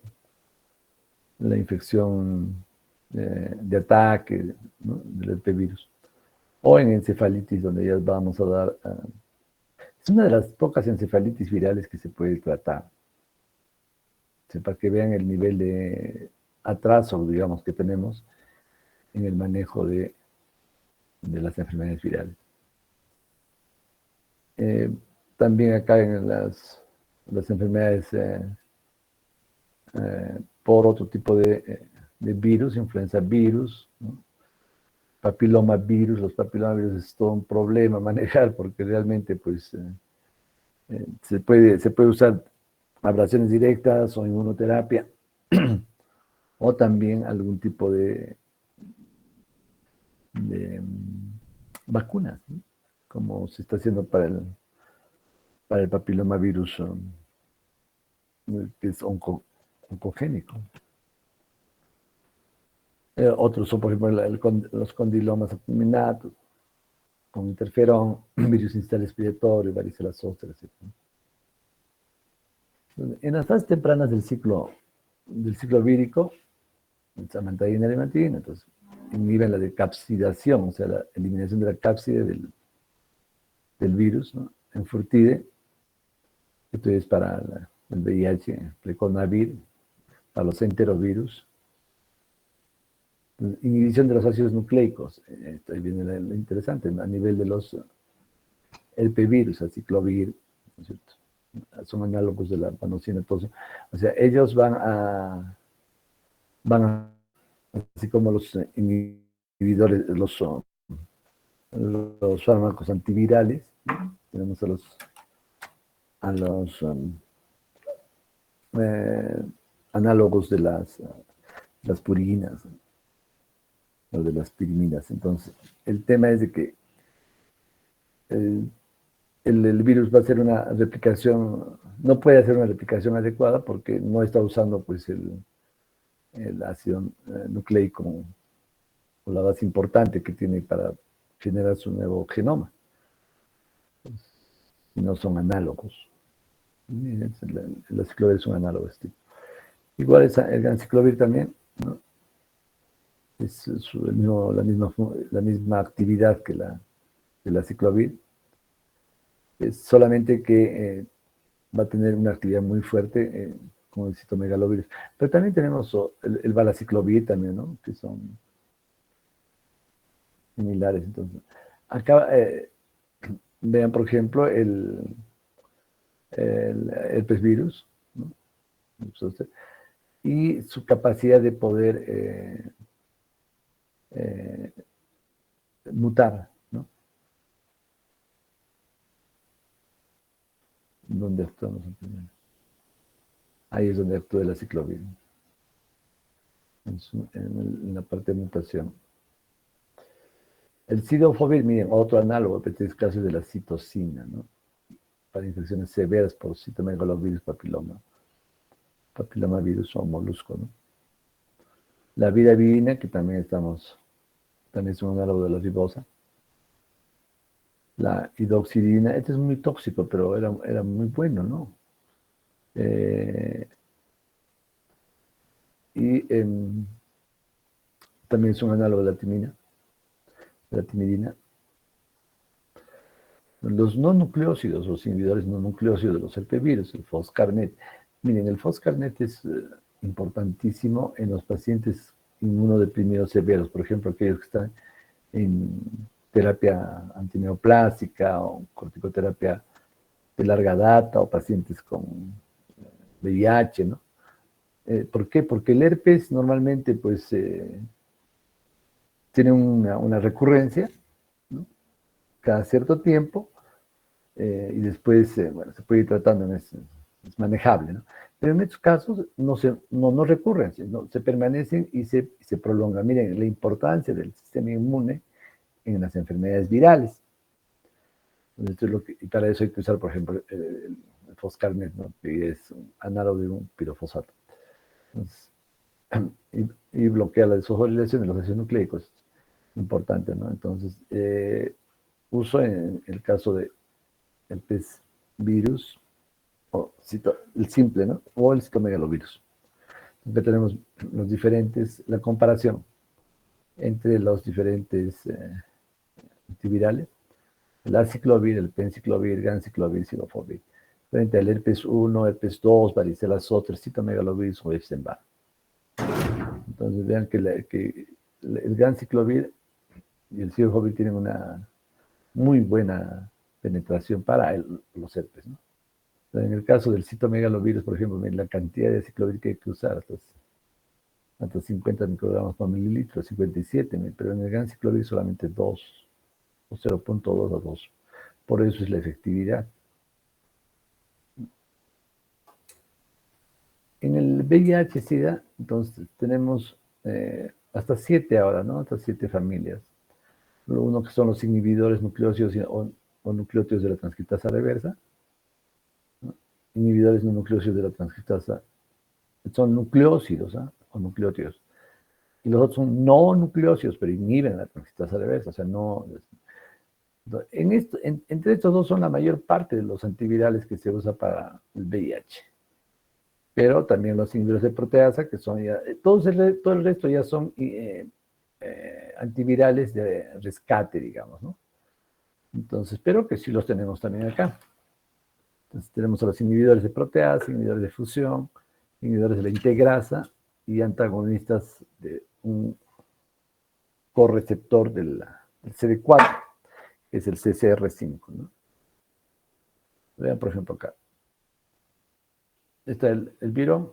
la infección de ataque, ¿no?, del herpesvirus. O en encefalitis, donde ya vamos a dar... es una de las pocas encefalitis virales que se puede tratar. O sea, para que vean el nivel de atraso, digamos, que tenemos en el manejo de las enfermedades virales. También acá en las enfermedades por otro tipo de virus, influenza virus, ¿no? Papiloma virus. Los papilomavirus es todo un problema manejar, porque realmente pues se puede usar ablaciones directas o inmunoterapia o también algún tipo de vacunas, ¿no?, como se está haciendo para el papilomavirus, que es oncogénico. Otros son, por ejemplo, los condilomas acuminados, con interferón, virus sincicial expiratorio, varicela zoster, etc. En las fases tempranas del ciclo vírico, samantadina y alimentina, entonces inhiben la decapsidación, o sea, la eliminación de la cápside del virus, ¿no? En Furtide, esto es para el VIH, Preconavir, para los enterovirus. Inhibición de los ácidos nucleicos, ahí viene lo interesante, a nivel de los herpevirus, aciclovir, ¿no es cierto? Son análogos de la vancomicina, entonces, o sea, ellos van a, así como los inhibidores, los fármacos antivirales, ¿no? Tenemos a los análogos de las purinas, o de las piriminas. Entonces, el tema es de que el virus va a hacer una replicación, no puede hacer una replicación adecuada porque no está usando pues el ácido nucleico o la base importante que tiene para generar su nuevo genoma. Y no son análogos. El aciclovir es un análogo de este tipo. Igual el ganciclovir también, ¿no? Es la misma actividad que la aciclovir, es solamente que va a tener una actividad muy fuerte con el citomegalovirus. Pero también tenemos el valaciclovir también, ¿no? Que son similares. Entonces, acá vean, por ejemplo, el herpesvirus, ¿no? Y su capacidad de poder mutar, ¿no? ¿Dónde actuamos primero? Ahí es donde actúa el aciclovir, en la parte de mutación. El cidofovir, miren, otro análogo, este es caso de la citocina, ¿no? Para infecciones severas por citomegalovirus papilomavirus o molusco, ¿no? La viravina, que también es un análogo de la ribosa. La hidoxidina, este es muy tóxico, pero era muy bueno, ¿no? También es un análogo de la timidina. Los no nucleócidos, los inhibidores no nucleócidos de los herpevirus, el foscarnet. Miren, el foscarnet es importantísimo en los pacientes inmunodeprimidos severos, por ejemplo, aquellos que están en terapia antineoplástica o corticoterapia de larga data o pacientes con VIH, ¿no? ¿Por qué? Porque el herpes normalmente pues tiene una recurrencia, ¿no? Cada cierto tiempo y después, bueno, se puede ir tratando, es manejable, ¿no? Pero en estos casos no recurren, se permanecen y se prolongan. Miren, la importancia del sistema inmune en las enfermedades virales. Entonces, y para eso hay que usar, por ejemplo, el foscarnet, ¿no? Que es un análogo de un pirofosfato. Entonces, y bloquea la desfosforilación de los ácidos nucleicos. Importante, ¿no? Entonces, uso en el caso de herpes virus, o el simple, ¿no? O el citomegalovirus. Entonces tenemos la comparación entre los diferentes antivirales, el aciclovir, el penciclovir, ganciclovir, cidofovir, frente al herpes 1, herpes 2, varicela zoster, citomegalovirus o Epstein-Barr. Entonces vean que el ganciclovir y el cidofovir tienen una muy buena penetración para los herpes, ¿no? En el caso del citomegalovirus, por ejemplo, la cantidad de aciclovir que hay que usar, hasta 50 microgramos por mililitro, 57, pero en el ganciclovir solamente 2, o 0.2 a 2. Por eso es la efectividad. En el VIH-Sida, entonces, tenemos hasta 7 ahora, ¿no? Hasta 7 familias. Uno que son los inhibidores nucleócidos o nucleótidos de la transcriptasa reversa. Inhibidores no nucleócidos de la transcriptasa son nucleócidos, ¿eh? O nucleótidos. Y los otros son no nucleócidos, pero inhiben la transcriptasa reversa, o sea, no. Entre estos dos son la mayor parte de los antivirales que se usa para el VIH. Pero también los inhibidores de proteasa, que son ya, todo el resto ya son antivirales de rescate, digamos, ¿no? Entonces, pero que sí los tenemos también acá. Entonces, tenemos a los inhibidores de proteasa, inhibidores de fusión, inhibidores de la integrasa y antagonistas de un correceptor del CD4, que es el CCR5, ¿no? Vean, por ejemplo, acá. Está el virón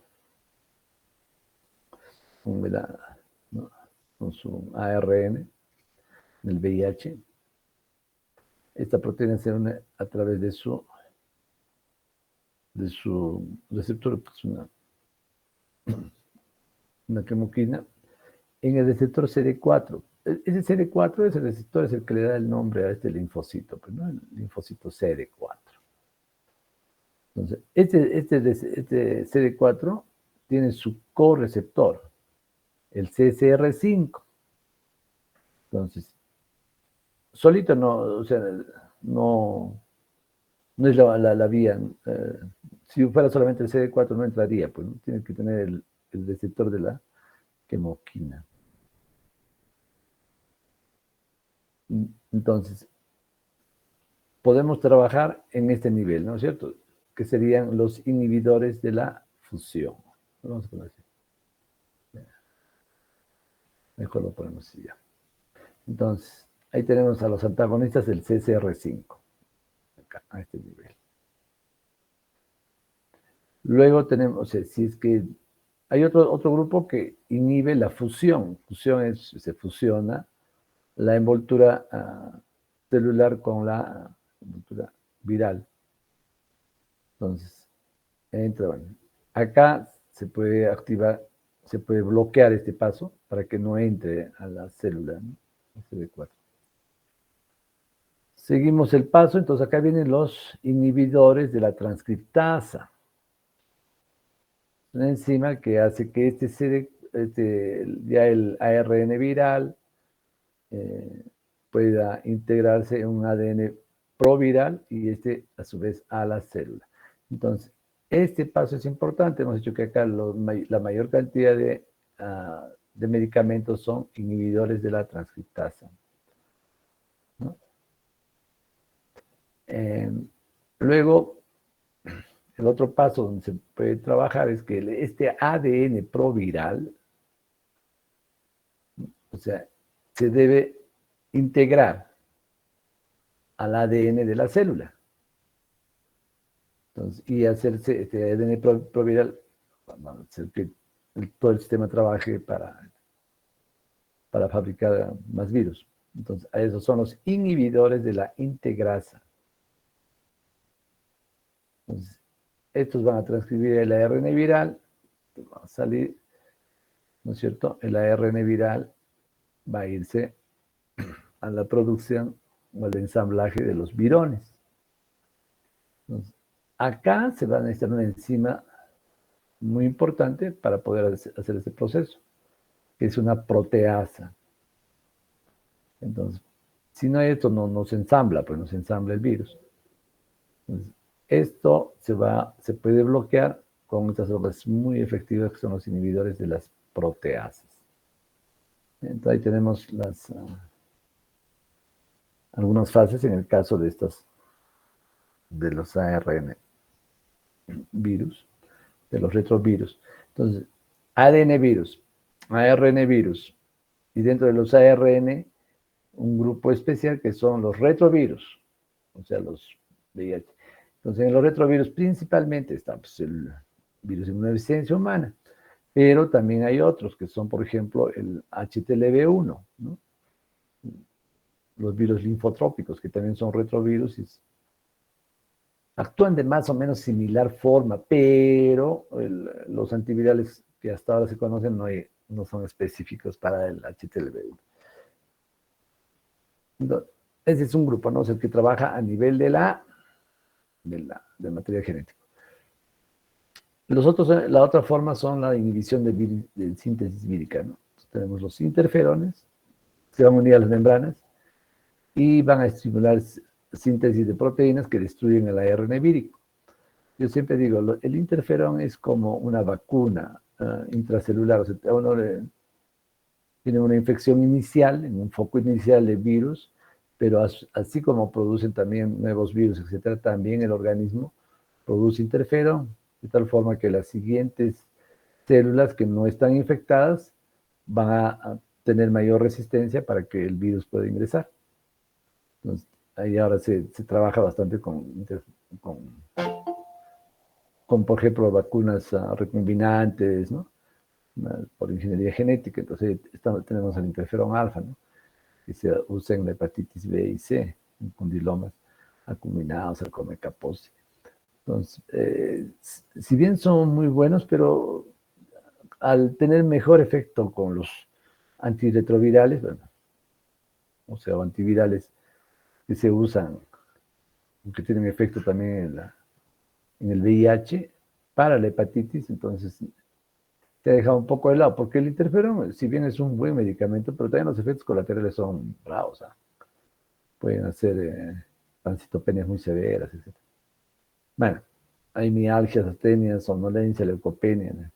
con su ARN, el VIH. Esta proteína se une a través de su receptor, pues una quimoquina, en el receptor CD4. Ese CD4 es el receptor, es el que le da el nombre a este linfocito, pues, ¿no? El linfocito CD4. Entonces, este CD4 tiene su correceptor, el CCR5. Entonces, solito no, o sea, no es la vía. Si fuera solamente el CD4 no entraría, pues, ¿no? Tiene que tener el receptor de la quimoquina. Entonces, podemos trabajar en este nivel, ¿no es cierto? Que serían los inhibidores de la fusión. Vamos a poner así. Mejor lo ponemos así ya. Entonces, ahí tenemos a los antagonistas del CCR5, acá, a este nivel. Luego tenemos, si es que hay otro grupo que inhibe la fusión. Fusión es, se fusiona la envoltura celular con la envoltura viral. Entonces, bueno, acá se puede activar, se puede bloquear este paso para que no entre a la célula, ¿no? CD4. Seguimos el paso, entonces acá vienen los inhibidores de la transcriptasa. Una enzima que hace que ya el ARN viral pueda integrarse en un ADN proviral y a su vez a la célula. Entonces, este paso es importante. Hemos dicho que acá la mayor cantidad de medicamentos son inhibidores de la transcriptasa, ¿no? Luego, el otro paso donde se puede trabajar es que este ADN proviral, o sea, se debe integrar al ADN de la célula. Entonces, y hacerse este ADN proviral, hacer que todo el sistema trabaje para fabricar más virus. Entonces, esos son los inhibidores de la integrasa. Entonces, estos van a transcribir el ARN viral, va a salir, ¿no es cierto? El ARN viral va a irse a la producción o al ensamblaje de los virones. Entonces, acá se va a necesitar una enzima muy importante para poder hacer este proceso, que es una proteasa. Entonces, si no hay esto, no se ensambla, pues no se ensambla el virus. Entonces, esto se puede bloquear con estas drogas muy efectivas que son los inhibidores de las proteasas. Entonces, ahí tenemos algunas fases en el caso de los ARN virus, de los retrovirus. Entonces, ADN virus, ARN virus, y dentro de los ARN, un grupo especial que son los retrovirus, o sea, los VIH. Entonces, en los retrovirus principalmente está pues, el virus de inmunodeficiencia humana, pero también hay otros que son, por ejemplo, el HTLV1, ¿no? Los virus linfotrópicos, que también son retrovirus y actúan de más o menos similar forma, pero los antivirales que hasta ahora se conocen no son específicos para el HTLV1. Entonces, ese es un grupo, ¿no? O sea, el que trabaja a nivel del material genético. La otra forma son la inhibición de síntesis vírica, ¿no? Entonces, tenemos los interferones, se van a unir a las membranas, y van a estimular síntesis de proteínas que destruyen el ARN vírico. Yo siempre digo, el interferón es como una vacuna intracelular, o sea, uno tiene una infección inicial, en un foco inicial de virus, pero así como producen también nuevos virus, etcétera, también el organismo produce interferón, de tal forma que las siguientes células que no están infectadas van a tener mayor resistencia para que el virus pueda ingresar. Entonces, ahí ahora se trabaja bastante con, por ejemplo, vacunas recombinantes, ¿no? Por ingeniería genética. Entonces, tenemos el interferón alfa, ¿no? Que se usa en la hepatitis B y C, en condilomas acuminados, sarcoma Kaposi. Entonces, si bien son muy buenos, pero al tener mejor efecto con los antirretrovirales, bueno, o sea, antivirales que se usan, que tienen efecto también en el VIH, para la hepatitis, entonces te ha dejado un poco de lado, porque el interferón, si bien es un buen medicamento, pero también los efectos colaterales son bravos, ¿ah? Pueden hacer pancitopenias muy severas, etc. Bueno, hay mialgias, astenias, somnolencia, leucopenia, ¿no?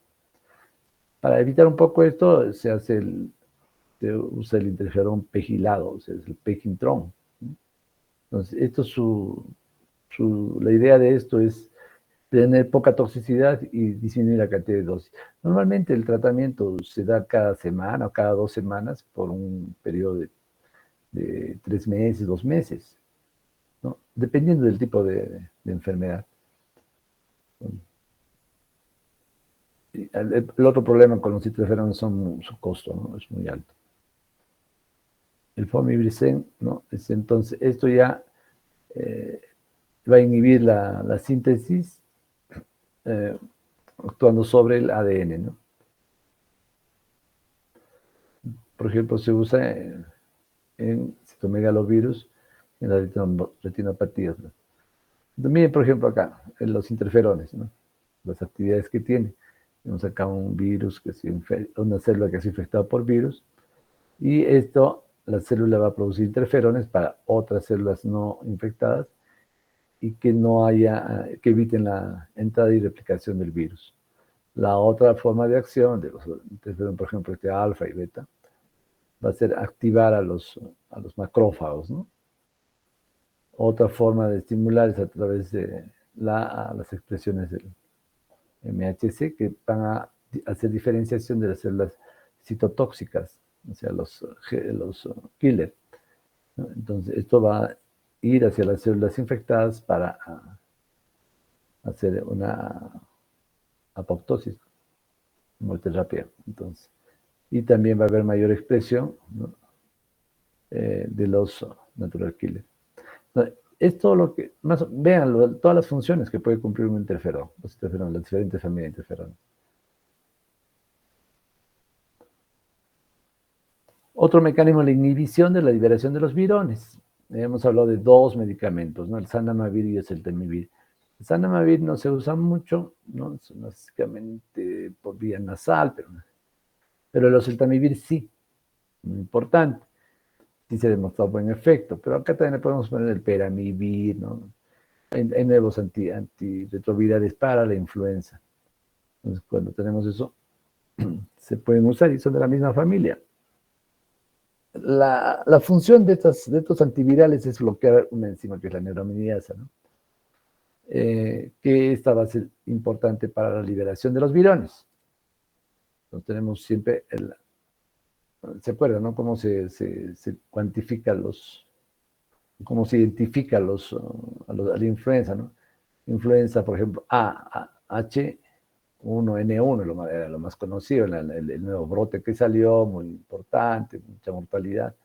Para evitar un poco esto, se usa el interferón pegilado, o sea, es el pegintron, ¿no? Entonces, la idea de esto es tener poca toxicidad y disminuir la cantidad de dosis. Normalmente el tratamiento se da cada semana o cada 2 semanas por un periodo de 3 meses, 2 meses, ¿no? Dependiendo del tipo de enfermedad. El otro problema con los interferones son su costo, ¿no? Es muy alto. El fomibricen, ¿no? Entonces, esto ya va a inhibir la síntesis actuando sobre el ADN, ¿no? Por ejemplo, se usa en citomegalovirus, en las retinopatías, ¿no? Miren, por ejemplo, acá, en los interferones, ¿no? Las actividades que tiene. Tenemos acá un virus, una célula que se ha infectado por virus, y la célula va a producir interferones para otras células no infectadas y que que eviten la entrada y replicación del virus. La otra forma de acción de los interferones, por ejemplo, este alfa y beta, va a ser activar a los macrófagos, ¿no? Otra forma de estimular es a través de las expresiones del MHC, que van a hacer diferenciación de las células citotóxicas, o sea, los killer, ¿no? Entonces, esto va a ir hacia las células infectadas para hacer una apoptosis, muerte rápida. Entonces, y también va a haber mayor expresión, ¿no? De los natural killer. Es todo lo que, vean todas las funciones que puede cumplir un interferón, las diferentes familias de interferones. Otro mecanismo es la inhibición de la liberación de los virones. Hemos hablado de 2 medicamentos, ¿no? El zanamivir y el oseltamivir. El zanamivir no se usa mucho, ¿no? Es básicamente por vía nasal, pero el oseltamivir sí, muy importante. Sí se ha demostrado buen efecto, pero acá también le podemos poner el peramivir, ¿no? Hay nuevos antirretrovirales para la influenza. Entonces, cuando tenemos eso, se pueden usar y son de la misma familia. La función de estos antivirales es bloquear una enzima que es la neuraminidasa, ¿no? Que esta va a ser importante para la liberación de los virones. Entonces tenemos siempre ¿se acuerdan, no? Cómo se cuantifica cómo se identifica a la influenza, ¿no? Influenza, por ejemplo, H1N1 era lo más conocido, el nuevo brote que salió, muy importante, mucha mortalidad.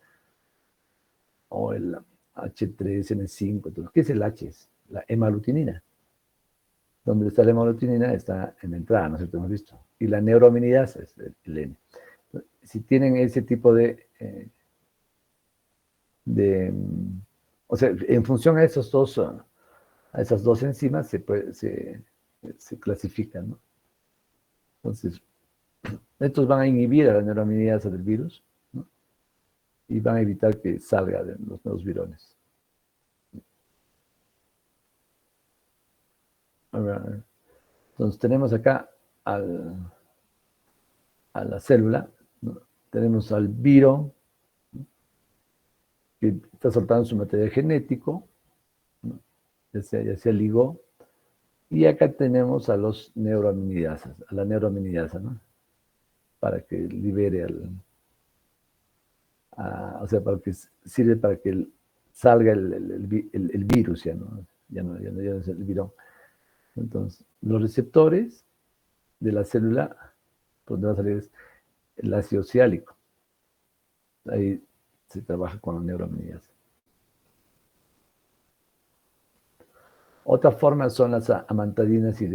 O el H3N5. Entonces, ¿qué es el H? Es la hemalutinina. Donde está la hemalutinina está en la entrada, ¿no es cierto? Hemos visto. Y la neuroaminidasa es el N. Si tienen ese tipo o sea, en función a esas dos enzimas se clasifican, ¿no? Entonces, estos van a inhibir a la neuraminidasa del virus, ¿no? y van a evitar que salga de los nuevos virones. Entonces tenemos acá a la célula, ¿no? Tenemos al virón, ¿no? Que está soltando su material genético, ¿no? ya se ligó, y acá tenemos a los neuroaminidasas, a la neuroaminidasa, ¿no? Para que libere o sea, para que sirve para que salga el virus, ya no es el virón. Entonces, los receptores de la célula, pues va a salir el ácido ciálico. Ahí se trabaja con la neuroaminidasa. Otra forma son las amantadinas y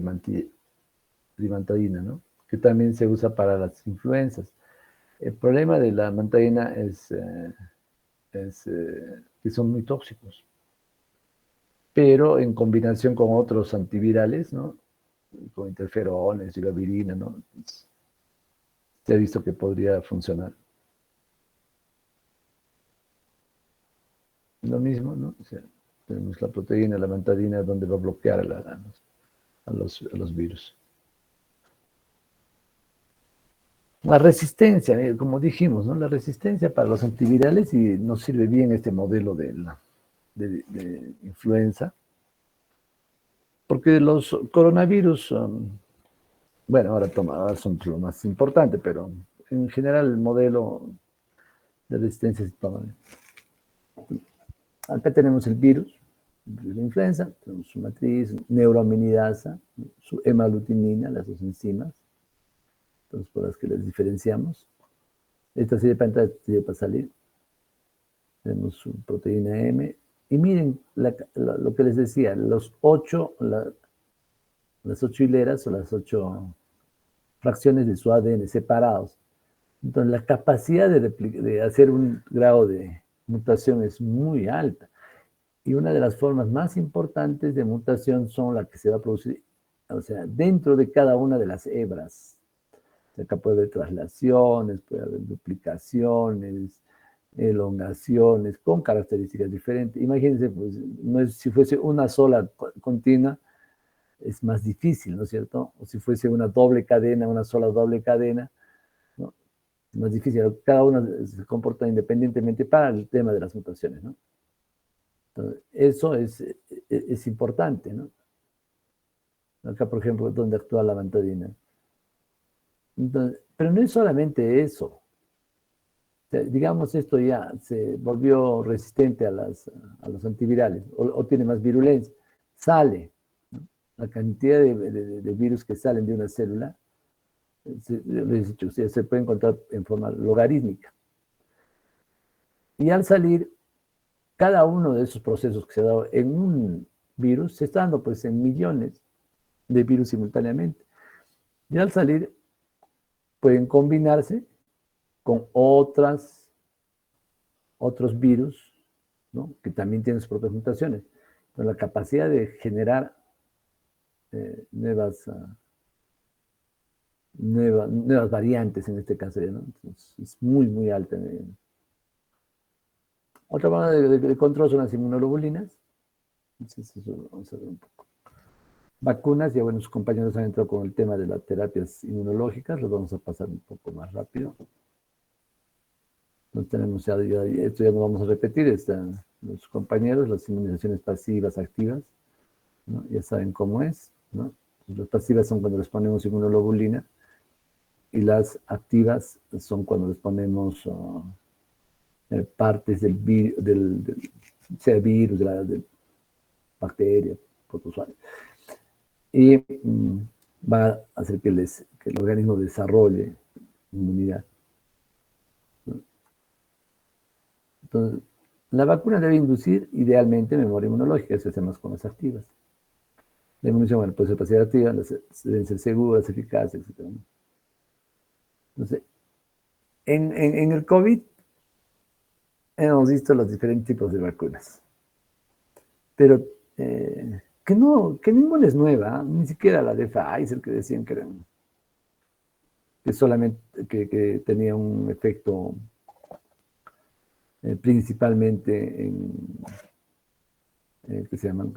rimantadina, ¿no? Que también se usa para las influencias. El problema de la amantadina es que son muy tóxicos, pero en combinación con otros antivirales, ¿no? Con interferones y la virina, ¿no? Se ha visto que podría funcionar. Lo mismo, ¿no? O sea, tenemos la proteína, la amantadina, donde va a bloquear a los virus. La resistencia, como dijimos, ¿no? La resistencia para los antivirales, y nos sirve bien este modelo de influenza, porque los coronavirus, bueno, ahora son lo más importante, pero en general el modelo de resistencia es todo. Acá tenemos el virus de la influenza, tenemos su matriz, neuroaminidasa, su hemaglutinina, las dos enzimas, entonces por las que las diferenciamos. Esta sirve para entrar, sirve para salir. Tenemos su proteína M. Y miren lo que les decía, las 8 hileras o las 8 fracciones de su ADN separados. Entonces la capacidad de hacer un grado de mutación es muy alta. Y una de las formas más importantes de mutación son las que se va a producir, o sea, dentro de cada una de las hebras. Acá puede haber traslaciones, puede haber duplicaciones, elongaciones, con características diferentes. Imagínense, pues, si fuese una sola continua, es más difícil, ¿no es cierto? O si fuese una doble cadena, una sola doble cadena, ¿no? Es más difícil. Cada una se comporta independientemente para el tema de las mutaciones, ¿no? Entonces, eso es importante, ¿no? Acá, por ejemplo, donde actúa la amantadina. Entonces, pero no es solamente eso. O sea, digamos, esto ya se volvió resistente a los antivirales o tiene más virulencia. Sale, ¿no? La cantidad de virus que salen de una célula, les he dicho, se puede encontrar en forma logarítmica. Y al salir, cada uno de esos procesos que se ha dado en un virus se está dando pues en millones de virus simultáneamente. Y al salir, pueden combinarse con otros virus, ¿no? Que también tienen sus propias mutaciones. Pero la capacidad de generar nuevas variantes en este caso, ¿no? Entonces, es muy, muy alta. Otra forma de control son las inmunoglobulinas. Entonces, eso vamos a ver un poco. Vacunas, ya bueno, sus compañeros han entrado con el tema de las terapias inmunológicas, los vamos a pasar un poco más rápido. Entonces tenemos esto ya no vamos a repetir, están los compañeros, las inmunizaciones pasivas, activas, ¿no? Ya saben cómo es, ¿no? Las pasivas son cuando les ponemos inmunoglobulina y las activas son cuando les ponemos partes del virus, sea virus, de bacteria, protozoario. Y va a hacer que el organismo desarrolle inmunidad. Entonces, la vacuna debe inducir idealmente memoria inmunológica, eso se hace con las activas. La inmunización, bueno, puede ser pasiva activa, deben ser seguras, eficaces, etc. Entonces, en el COVID hemos visto los diferentes tipos de vacunas. Pero que ninguna es nueva, ni siquiera la de Pfizer, que decían que solamente que tenía un efecto principalmente que se llaman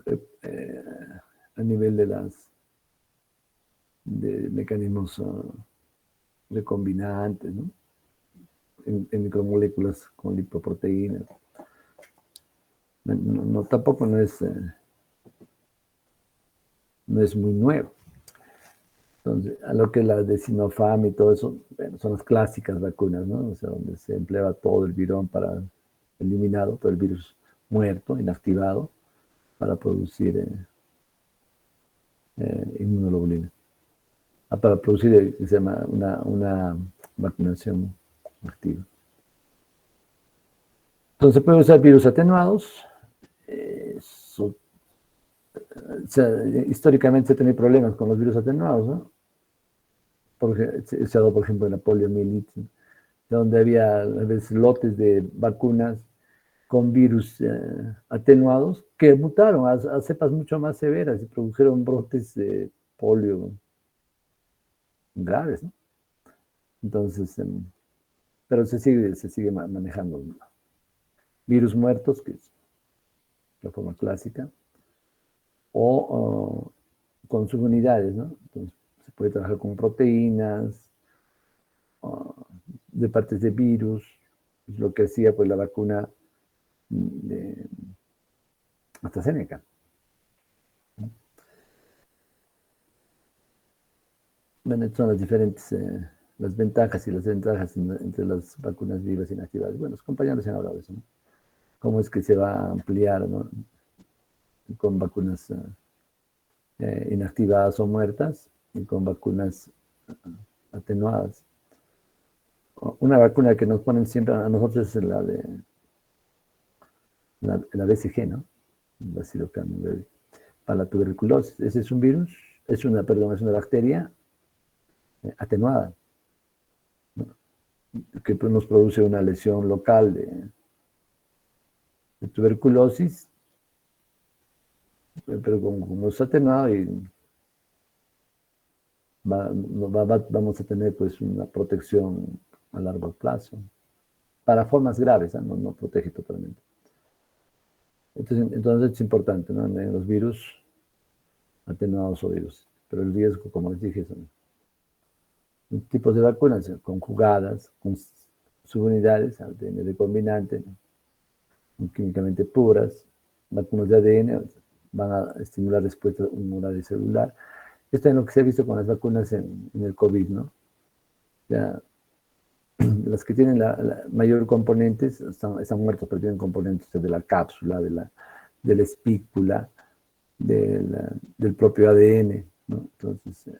a nivel de mecanismos recombinantes, ¿no? En micromoléculas con lipoproteínas. Tampoco no es muy nuevo. Entonces, a lo que la de Sinopharm y todo eso, bueno, son las clásicas vacunas, ¿no? O sea, donde se emplea todo el virón para eliminado, todo el virus muerto, inactivado, para producir inmunoglobulina. Para producir, se llama una vacunación activa. Entonces se puede usar virus atenuados. O sea, históricamente se ha tenido problemas con los virus atenuados, ¿no? Porque se ha dado, por ejemplo, en la poliomielitis, donde había a veces lotes de vacunas con virus atenuados que mutaron a cepas mucho más severas y produjeron brotes de polio graves, ¿no? Entonces, pero se sigue manejando virus muertos, que es la forma clásica, o con subunidades, ¿no? Entonces, se puede trabajar con proteínas, de partes de virus, es lo que hacía pues la vacuna de AstraZeneca. Bueno, estas son las diferentes, las ventajas y las desventajas entre las vacunas vivas e inactivadas. Bueno, los compañeros han hablado de eso, ¿no? Cómo es que se va a ampliar, ¿no? Con vacunas inactivadas o muertas y con vacunas atenuadas. Una vacuna que nos ponen siempre a nosotros es la de la BCG, ¿no? Bacillocam para la tuberculosis. Ese es un virus, es una bacteria atenuada, ¿no? Que nos produce una lesión local de tuberculosis, pero como es atenuado y vamos a tener pues una protección a largo plazo. Para formas graves, ¿eh? No protege totalmente. Entonces es importante, ¿no? En los virus atenuados o virus. Pero el riesgo, como les dije, son tipos de vacunas conjugadas, con subunidades, ADN recombinante, ¿no? Químicamente puras, vacunas de ADN van a estimular respuesta humoral y celular. Esto es lo que se ha visto con las vacunas en el COVID, ¿no? Ya, las que tienen la mayor componentes están muertos, pero tienen componentes de la cápsula, de la espícula, del propio ADN, ¿no? Entonces,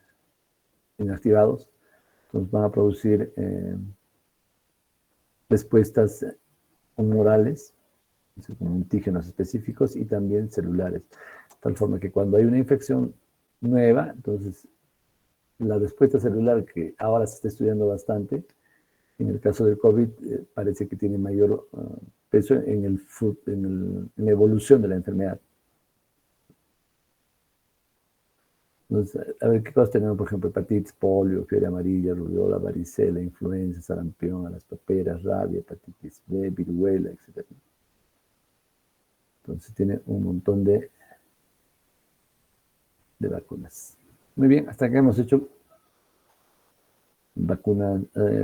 inactivados, entonces van a producir respuestas humorales, con antígenos específicos y también celulares. De tal forma que cuando hay una infección nueva, entonces la respuesta celular, que ahora se está estudiando bastante, en el caso del COVID, parece que tiene mayor peso en la evolución de la enfermedad. Entonces, a ver qué cosas tenemos, por ejemplo, hepatitis, polio, fiebre amarilla, rubiola, varicela, influenza, sarampión, a las paperas, rabia, hepatitis B, viruela, etc. Entonces tiene un montón de vacunas. Muy bien, hasta acá hemos hecho vacunas,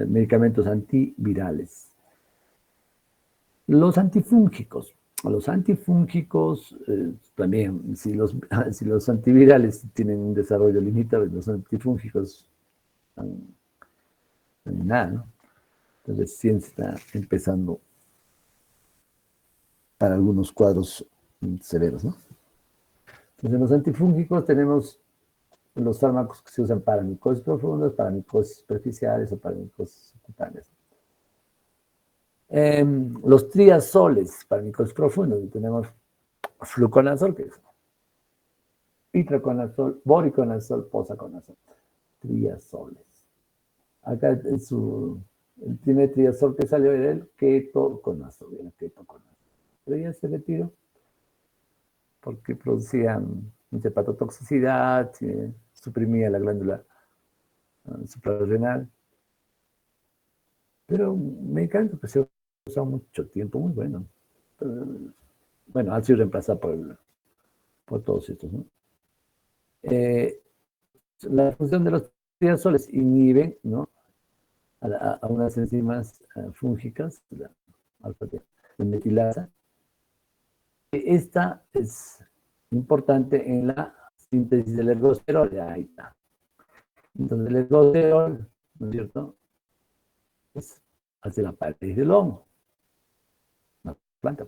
medicamentos antivirales. Los antifúngicos. Los antifúngicos también, si los antivirales tienen un desarrollo limitado, los antifúngicos nada, ¿no? Entonces, ciencia está empezando para algunos cuadros severos, ¿no? Entonces, en los antifúngicos tenemos los fármacos que se usan para micosis profundas, para micosis superficiales o para micosis cutáneas. Los triazoles para micosis profundas, tenemos fluconazol, que es itraconazol, voriconazol, posaconazol. Triazoles. Acá el primer triazol que salió era el ketoconazol, pero ya se retiró porque producía mucha hepatotoxicidad, suprimía la glándula suprarrenal. Pero un medicamento que se usado mucho tiempo, muy bueno. Bueno, ha sido reemplazado por todos estos, ¿no? La función de los triazoles inhibe, ¿no?, a unas enzimas fúngicas, la alfa-metilasa. Esta es importante en la síntesis del ergosterol. Ahí está. Entonces, el ergosterol, ¿no es cierto?, hace la pared del hongo, la planta.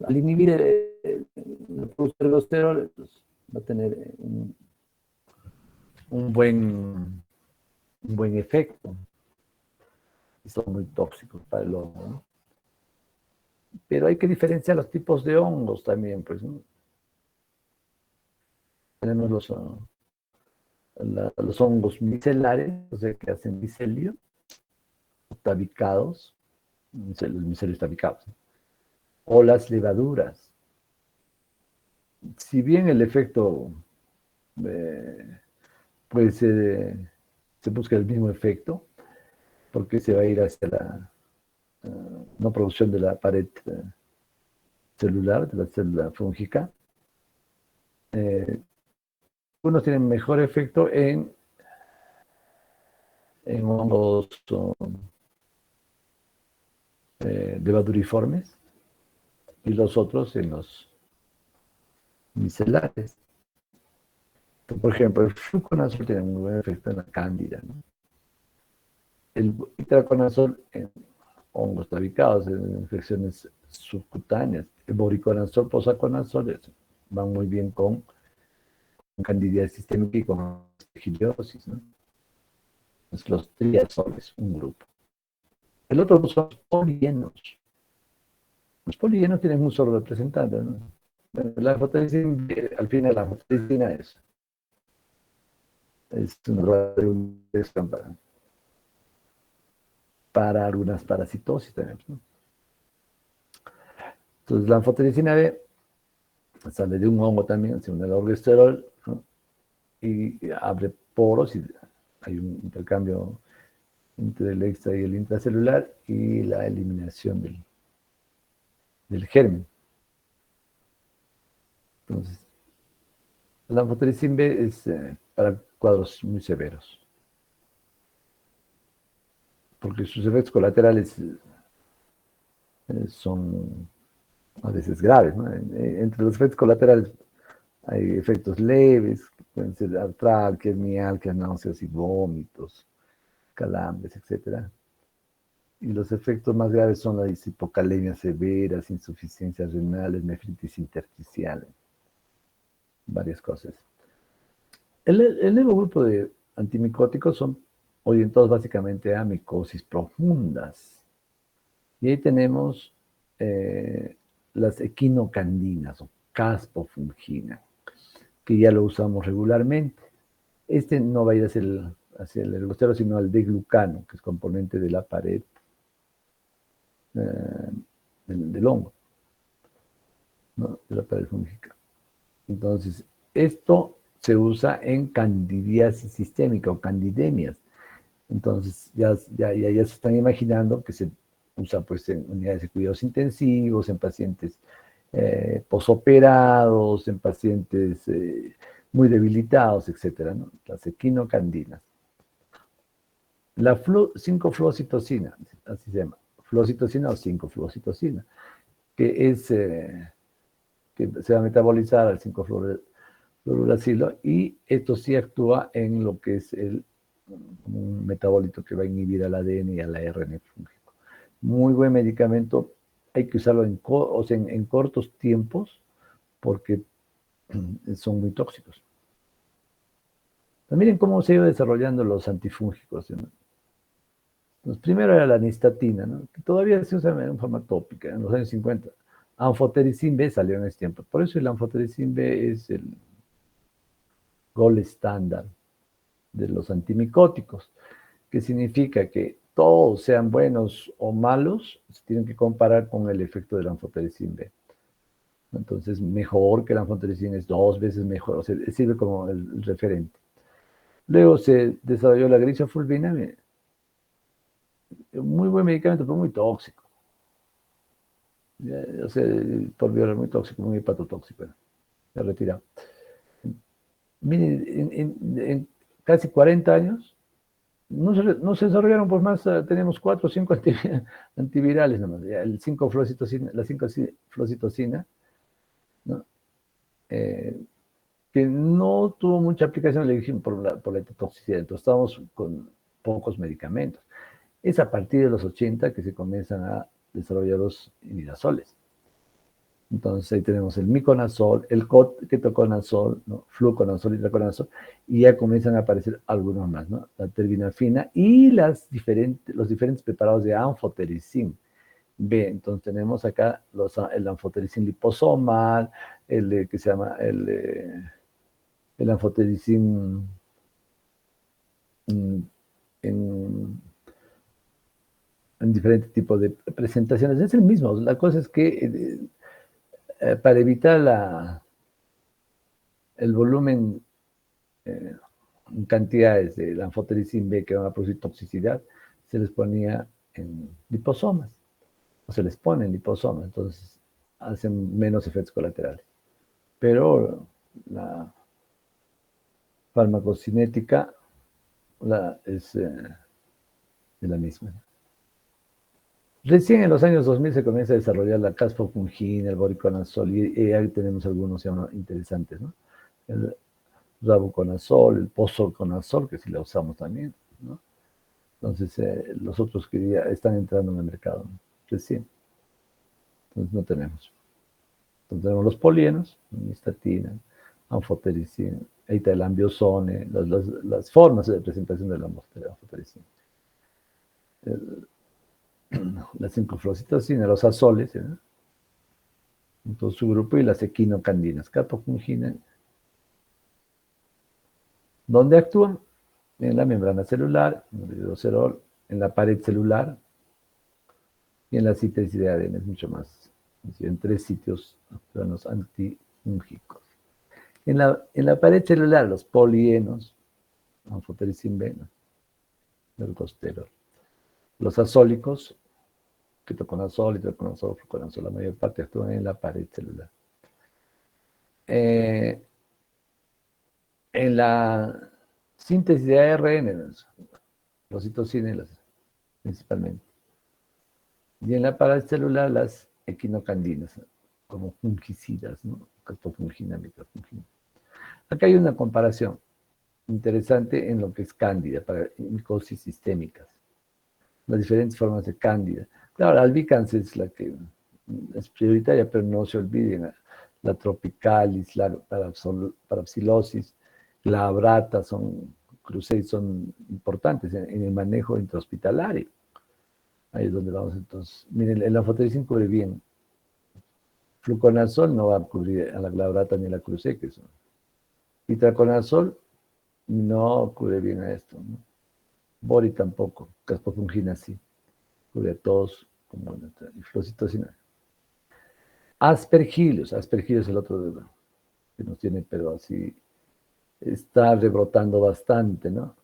Al inhibir el ergosterol, pues, va a tener un buen efecto. Y son muy tóxicos para el hongo, ¿no? Pero hay que diferenciar los tipos de hongos también, pues, ¿no? Tenemos los hongos micelares, o sea, que hacen micelio, tabicados, los micelios tabicados, ¿no?, o las levaduras. Si bien el efecto puede ser, se busca el mismo efecto, porque se va a ir hacia la no producción de la pared celular, de la célula fúngica. Unos tienen mejor efecto en hongos levaduriformes y los otros en los micelares. Por ejemplo, el fluconazol tiene muy buen efecto en la cándida, ¿no? El itraconazol en hongos tabicados, en infecciones subcutáneas. El voriconazol, posaconazol van muy bien con candidiasis sistémica y con aspergillosis, ¿no? Es los triazoles, un grupo. El otro son los polienos. Los polienos tienen un solo representante, ¿no? Bueno, la anfotericina, al final la anfotericina es una radioactividad para algunas parasitosis también, ¿no? Entonces la anfotericina B sale de un hongo también, según el ergosterol, ¿no?, y abre poros y hay un intercambio entre el extra y el intracelular y la eliminación del germen. Entonces, la anfotericina B es para cuadros muy severos, porque sus efectos colaterales son a veces graves, ¿no? Entre los efectos colaterales hay efectos leves, que pueden ser artralgias, mialgias, náuseas y vómitos, calambres, etc. Y los efectos más graves son las hipocalemias severas, insuficiencias renales, nefritis intersticial, varias cosas. El nuevo grupo de antimicóticos son orientados básicamente a micosis profundas. Y ahí tenemos las equinocandinas o caspofungina, que ya lo usamos regularmente. Este no va a ir hacia el ergosterol, sino al D-glucano, que es componente de la pared del hongo, ¿no?, de la pared fúngica. Entonces, esto se usa en candidiasis sistémica o candidemias. Entonces, ya se están imaginando que se usa, pues, en unidades de cuidados intensivos, en pacientes posoperados, en pacientes muy debilitados, etcétera, ¿no? Las equinocandinas. La 5-fluocitocina, así se llama, fluocitocina o 5-fluocitocina, que se va a metabolizar al 5-fluoruracilo, y esto sí actúa en lo que es un metabólito que va a inhibir al ADN y al ARN fúngico. Muy buen medicamento, hay que usarlo en cortos tiempos porque son muy tóxicos. Miren cómo se iba desarrollando los antifúngicos, ¿no? Pues primero era la nistatina, ¿no?, que todavía se usa en forma tópica en los años 50. Anfotericin B salió en ese tiempo. Por eso el anfotericin B es el gold estándar de los antimicóticos, que significa que todos, sean buenos o malos, se tienen que comparar con el efecto del anfotericin B. Entonces, mejor que el anfotericin es 2 veces mejor, o sea, sirve como el referente. Luego se desarrolló la grisofulvina, muy buen medicamento, pero muy tóxico. O sea, por viola muy tóxico, muy hepatotóxico. Se ha retirado. Miren, en casi 40 años no se desarrollaron pues más, teníamos 4 o 5 antivirales nomás, ya, el 5-fluoxetosina, la 5-fluoxetosina, ¿no? Que no tuvo mucha aplicación, le dijimos, por la toxicidad, entonces estábamos con pocos medicamentos. Es a partir de los 80 que se comienzan a desarrollar los imidazoles. Entonces ahí tenemos el miconazol, el ketoconazol, ¿no? Fluconazol, itraconazol, y ya comienzan a aparecer algunos más, ¿no? La terbinafina y los diferentes preparados de anfotericin B. Entonces tenemos acá el anfotericin liposomal, que se llama el anfotericin en diferentes tipos de presentaciones. Es el mismo. La cosa es que para evitar el volumen en cantidades de anfotericin B que van a producir toxicidad, se les ponía en liposomas, o se les pone en liposomas, entonces hacen menos efectos colaterales. Pero la farmacocinética es de la misma. Recién en los años 2000 se comienza a desarrollar la casfopungina, el voriconazol, y ahí tenemos algunos interesantes, ¿no? El rabuconazol, el pozolconazol, que sí la usamos también, ¿no? Entonces, los otros que ya están entrando en el mercado, ¿no? Recién. Entonces, no tenemos. Entonces, tenemos los polienos, nystatina, anfotericina, ahí está el ambiosone, las formas de presentación de la anfotericina. La 5-fluoxetosina, los azoles, ¿no? En todo su grupo, y las equinocandinas, capofungina. ¿Dónde actúan? En la membrana celular, en el hidrocerol, en la pared celular y en la síntesis de ADN, es mucho más. En 3 sitios planos antifúngicos. En la pared celular, los polienos, anfotericin B, ¿no? El costerol. Los azólicos, ketoconazol, itraconazol, fluconazol, la mayor parte actúan en la pared celular. En la síntesis de ARN, los citocinas principalmente. Y en la pared celular, las equinocandinas, como fungicidas, ¿no? Capofungina, microfungina. Acá hay una comparación interesante en lo que es cándida para micosis sistémicas. Las diferentes formas de cándida. Claro, la albicans es la que es prioritaria, pero no se olviden la tropicalis, la parapsilosis, la abrata, cruceis son importantes en el manejo intrahospitalario. Ahí es donde vamos entonces. Miren, el anfotericin cubre bien. Fluconazol no va a cubrir a la glabrata ni a la crucei, que son. Itraconazol no cubre bien a esto, ¿no? Bori tampoco, caspofungina sí, cubre a todos, como y fluoxetosina. Aspergillus es el otro que nos tiene, pero así está rebrotando bastante, ¿no?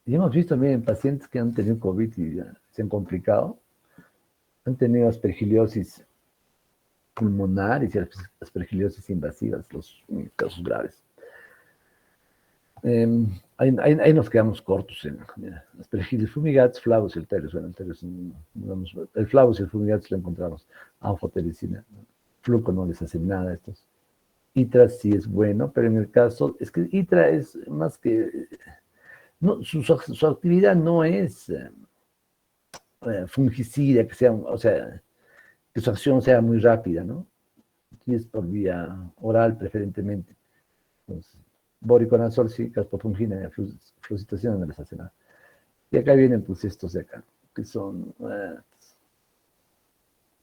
Y hemos visto también en pacientes que han tenido COVID y ya se han complicado, han tenido aspergillosis pulmonares y aspergillosis invasivas, los casos graves. Ahí nos quedamos cortos en aspergillus fumigatus, flavus y el teres. Bueno, el flavus y el fumigatus lo encontramos. Anfotericina, fluco no les hace nada a estos. ITRA sí es bueno, pero en el caso, es que ITRA es más que, no, su actividad no es fungicida, o sea, que su acción sea muy rápida, ¿no? Y es por vía oral preferentemente. Entonces, voriconazol sí, caspofungina, fluoxetosina no les hace nada. Y acá vienen pues estos de acá, que son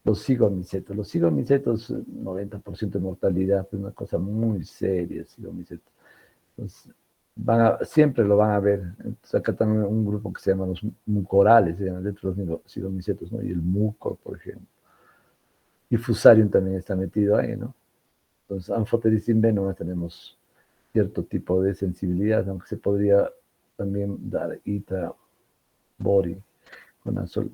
los cigomicetos. Los cigomicetos, 90% de mortalidad, es una cosa muy seria, cigomicetos. Entonces, siempre lo van a ver. Entonces, acá también un grupo que se llama los mucorales, se llaman dentro de los cigomicetos, ¿no? Y el mucor, por ejemplo. Y fusarium también está metido ahí, ¿no? Entonces, anfotericin B nomás tenemos cierto tipo de sensibilidad, aunque se podría también dar ITRA, bori, Conazol.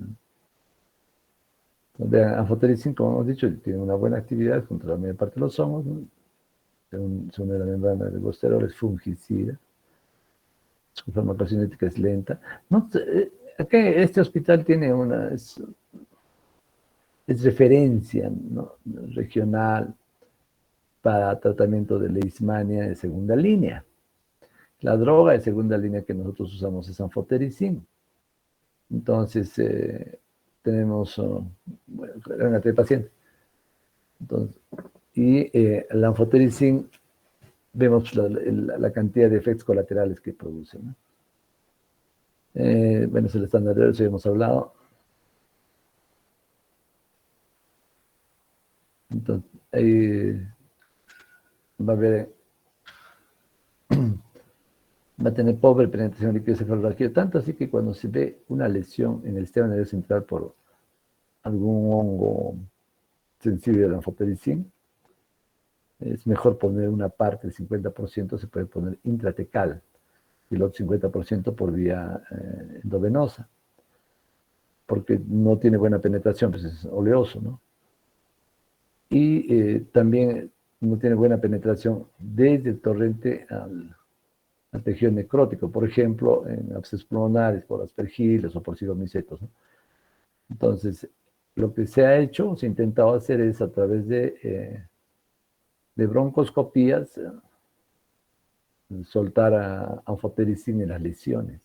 Vean, anfotericin, como hemos dicho, tiene una buena actividad contra la mayor parte de los hongos, ¿no? Según la membrana del ergosterol, es fungicida. Su farmacocinética es lenta. No, aquí este hospital tiene es referencia, ¿no?, regional para tratamiento de leishmania de segunda línea. La droga de segunda línea que nosotros usamos es anfotericin. Entonces, tenemos bueno, una cantidad de pacientes. Entonces, y el anfotericin, vemos la cantidad de efectos colaterales que produce, ¿no? Bueno, es el estándar de eso, ya hemos hablado. Entonces, ahí va a haber, va a tener pobre penetración líquido cefalorraquídeo, tanto así que cuando se ve una lesión en el sistema nervioso central por algún hongo sensible al anfotericin, es mejor poner una parte, el 50% se puede poner intratecal y el otro 50% por vía endovenosa, porque no tiene buena penetración, pues es oleoso, ¿no? Y también no tiene buena penetración desde el torrente al tejido necrótico, por ejemplo, en abscesos pulmonares, por aspergilos o por cigomicetos, ¿no? Entonces, lo que se ha hecho, se ha intentado hacer es a través de broncoscopías, soltar anfotericin en las lesiones.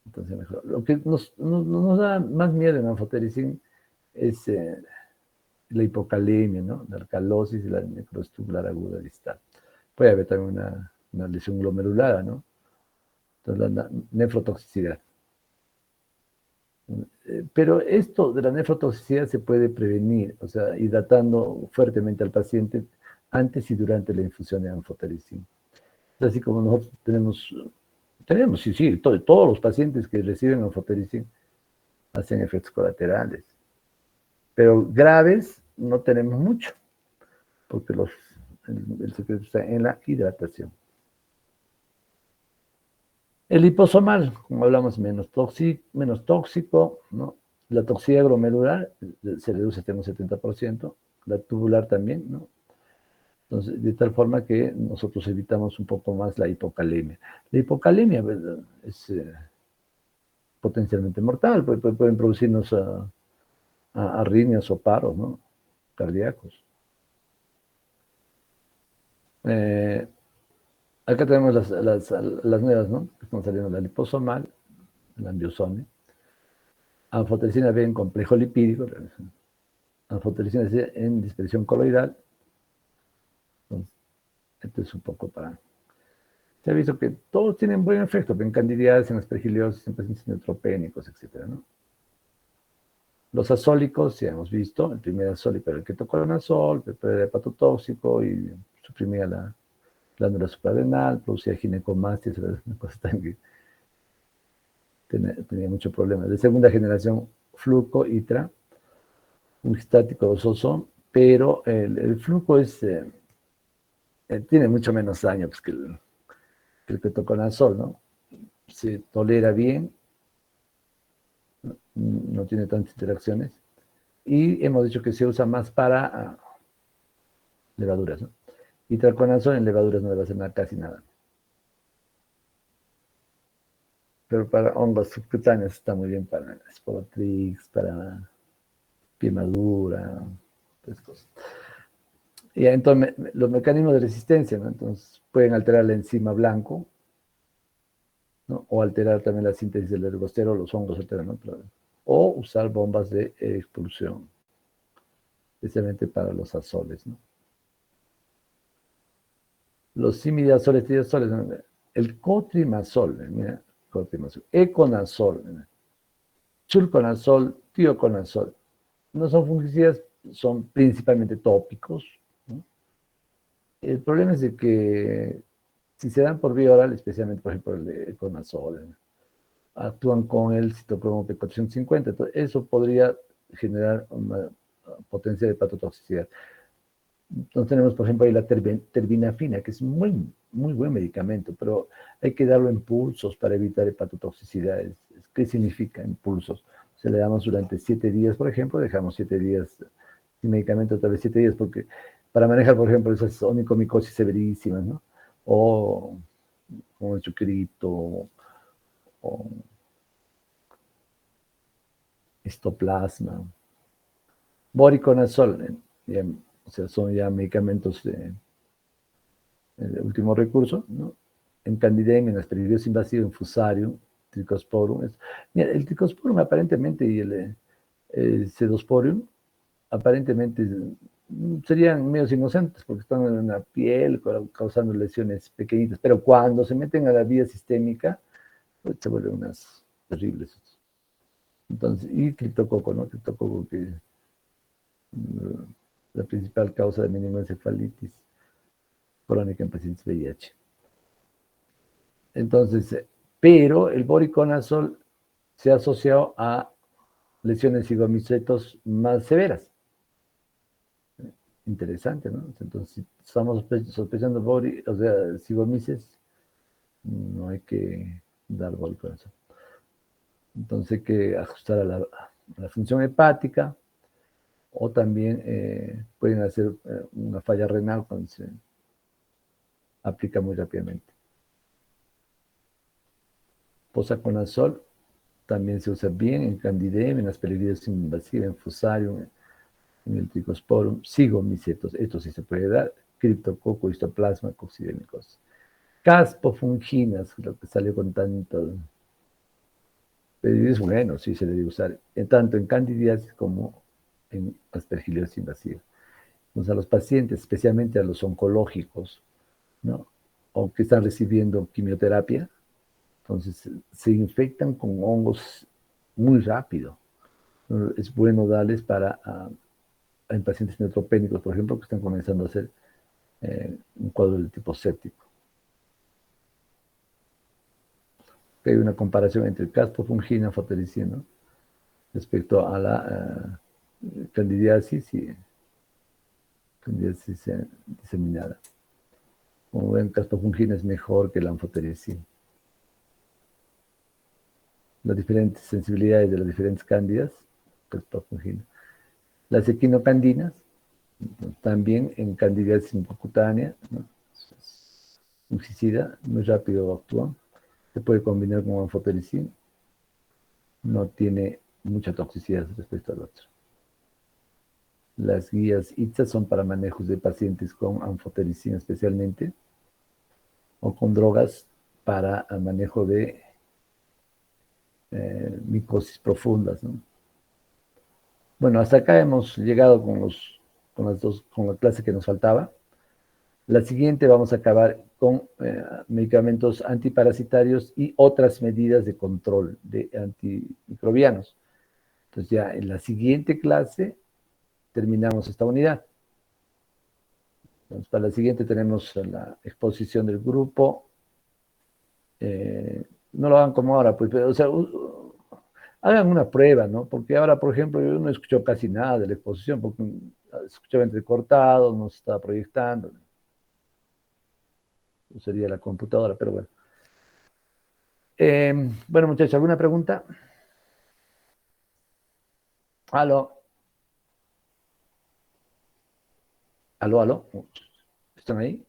Entonces, mejor. Lo que nos da más miedo en anfotericin es la hipocalemia, ¿no?, la alcalosis y la necrosis tubular aguda distal. Puede haber también una lesión glomerular, ¿no? Entonces, la nefrotoxicidad. Pero esto de la nefrotoxicidad se puede prevenir, o sea, hidratando fuertemente al paciente antes y durante la infusión de anfotericin. Es así como nosotros tenemos, sí, todos los pacientes que reciben anfotericin hacen efectos colaterales. Pero graves no tenemos mucho, porque el secreto está en la hidratación. El liposomal, como hablamos, menos tóxico, ¿no? La toxicidad glomerular se reduce hasta un 70%, la tubular también, ¿no? Entonces, de tal forma que nosotros evitamos un poco más la hipocalemia. La hipocalemia, ¿verdad?, es potencialmente mortal, pueden producirnos arritmias o paros, ¿no?, cardíacos. Acá tenemos las nuevas, ¿no?, que están saliendo: la liposomal, la ambiosone, anfotericina B en complejo lipídico, anfotericina C en dispersión coloidal. Entonces, esto es un poco para... Se ha visto que todos tienen buen efecto en candidiasis, en aspergiliosis, en pacientes neutropénicos, etc., ¿no? Los azólicos, ya hemos visto, el primer azólico era el ketoconazol, pero era hepatotóxico y suprimía la glándula suprarrenal, producía ginecomastia, era una cosa también que tenía mucho problema. De segunda generación, fluco, itra, un estático dososo, pero el fluco tiene mucho menos daño pues, que el ketoconazol, ¿no? Se tolera bien, no tiene tantas interacciones, y hemos dicho que se usa más para levaduras, ¿no? Y itraconazol en levaduras no debe hacer casi nada. Pero para hongos subcutáneos está muy bien, para Sporotrix, para pie madura, pues cosas. Y entonces, los mecanismos de resistencia, ¿no? Entonces, pueden alterar la enzima blanco, ¿no?, o alterar también la síntesis del ergosterol, los hongos alteran, ¿no?, o usar bombas de expulsión, especialmente para los azoles, ¿no? Los imidazoles, triazoles, ¿no?, el cotrimazol, mira, cotrimazol, econazol, mira, chulconazol, tioconazol, no son fungicidas, son principalmente tópicos, ¿no? El problema es de que si se dan por vía oral, especialmente, por ejemplo, el econazol, ¿no?, actúan con el citocromo P450, entonces eso podría generar una potencia de hepatotoxicidad. Entonces tenemos, por ejemplo, ahí la terbinafina, que es muy, muy buen medicamento, pero hay que darlo en pulsos para evitar hepatotoxicidad, es ¿Qué significa impulsos? Se le damos durante 7 días, por ejemplo, dejamos 7 días sin medicamento, otra vez 7 días, porque para manejar, por ejemplo, esas onicomicosis severísimas, ¿no? O como el chucrito, o histoplasma, voriconazol, o sea, son ya medicamentos de último recurso, ¿no? En Candidemia, en Aspergillosis invasiva, en Fusarium, Tricosporum. Mira, el Tricosporum aparentemente y el Cedosporium aparentemente serían medios inocentes porque están en la piel causando lesiones pequeñitas, pero cuando se meten a la vía sistémica, pues se vuelven unas terribles. Entonces, y criptococo, ¿no? Criptococo que la principal causa de meningoencefalitis crónica en pacientes VIH. Entonces, pero el voriconazol se ha asociado a lesiones cigomicetos más severas. Interesante, ¿no? Entonces, si estamos sospechando cigomices, no hay que dar voriconazol. Entonces hay que ajustar a la función hepática, o también pueden hacer una falla renal cuando se aplica muy rápidamente. Posaconazol también se usa bien en Candidemia, en Aspergillosis invasiva, en Fusarium, en el Tricosporum, cigomicetos, esto sí se puede dar, criptococo, histoplasma, coccidémicos. Caspofunginas, lo que salió con tanto, pero es bueno, sí se debe usar, tanto en candidiasis como en aspergillosis invasiva. Entonces a los pacientes, especialmente a los oncológicos, ¿no? O que están recibiendo quimioterapia, entonces se infectan con hongos muy rápido. Es bueno darles en pacientes neutropénicos, por ejemplo, que están comenzando a hacer un cuadro de tipo séptico. Hay una comparación entre caspofungina, fotericina, respecto a la candidiasis y candidiasis diseminada. Como ven, caspofungina es mejor que la anfotericina. Las diferentes sensibilidades de las diferentes cándidas, caspofungina. Las equinocandinas, también en candidiasis subcutánea, ¿no? Fungicida, muy rápido actúan. Se puede combinar con anfotericina. No tiene mucha toxicidad respecto al otro. Las guías ITSA son para manejos de pacientes con anfotericina especialmente, o con drogas para el manejo de micosis profundas, ¿no? Bueno, hasta acá hemos llegado con la clase que nos faltaba. La siguiente vamos a acabar con medicamentos antiparasitarios y otras medidas de control de antimicrobianos. Entonces ya en la siguiente clase terminamos esta unidad. Entonces, para la siguiente tenemos la exposición del grupo. No lo hagan como ahora, pues, pero, o sea, hagan una prueba, ¿no? Porque ahora, por ejemplo, yo no escucho casi nada de la exposición, porque escuchaba entrecortado, no se estaba proyectando. Sería la computadora, pero bueno. Bueno, muchachos, ¿alguna pregunta? Aló. Aló, aló. ¿Están ahí?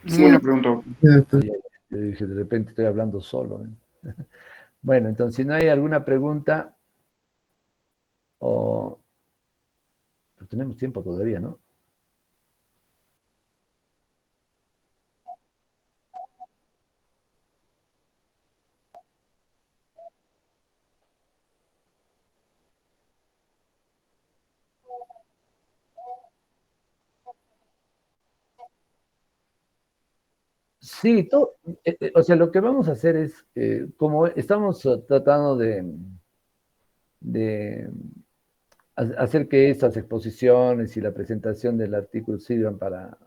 Sí, una pregunta. Yo dije, de repente estoy hablando solo, ¿eh? Bueno, entonces, si no hay alguna pregunta, pues tenemos tiempo todavía, ¿no? Sí, o sea, lo que vamos a hacer es, como estamos tratando de hacer que estas exposiciones y la presentación del artículo sirvan para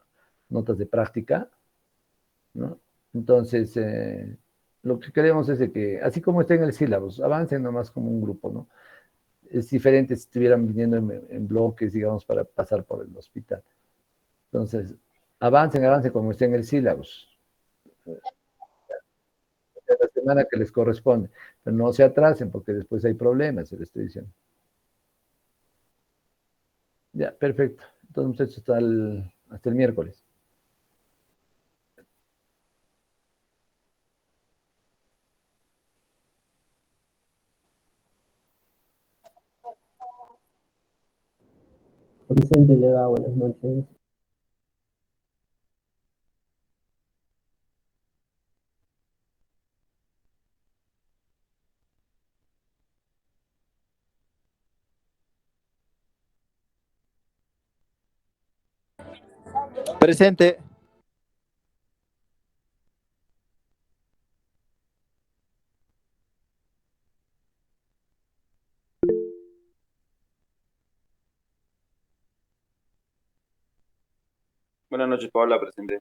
notas de práctica, ¿no? Entonces, lo que queremos es de que, así como está en el sílabus, avancen nomás como un grupo, ¿no? Es diferente si estuvieran viniendo en bloques, digamos, para pasar por el hospital. Entonces, avancen como está en el sílabus. de la semana que les corresponde. Pero no se atrasen porque después hay problemas, se les estoy diciendo. Ya, perfecto. Entonces, muchachos, hasta el miércoles. Vicente le da buenas noches. Presente. Buenas noches, Paola, presente.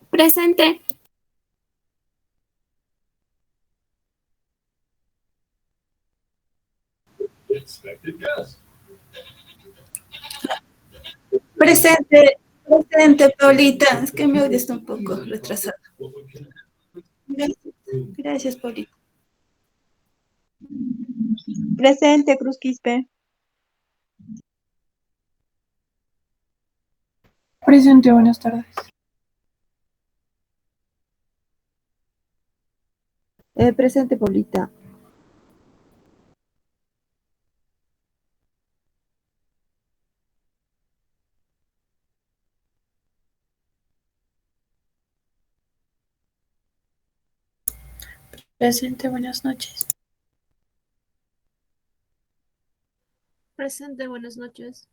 Presente. Presente, presente, Paulita. Es que mi audio está un poco retrasado. Gracias, gracias, Paulita. Presente, Cruz Quispe. Presente, buenas tardes. Presente, Paulita. Presente, buenas noches. Presente, buenas noches.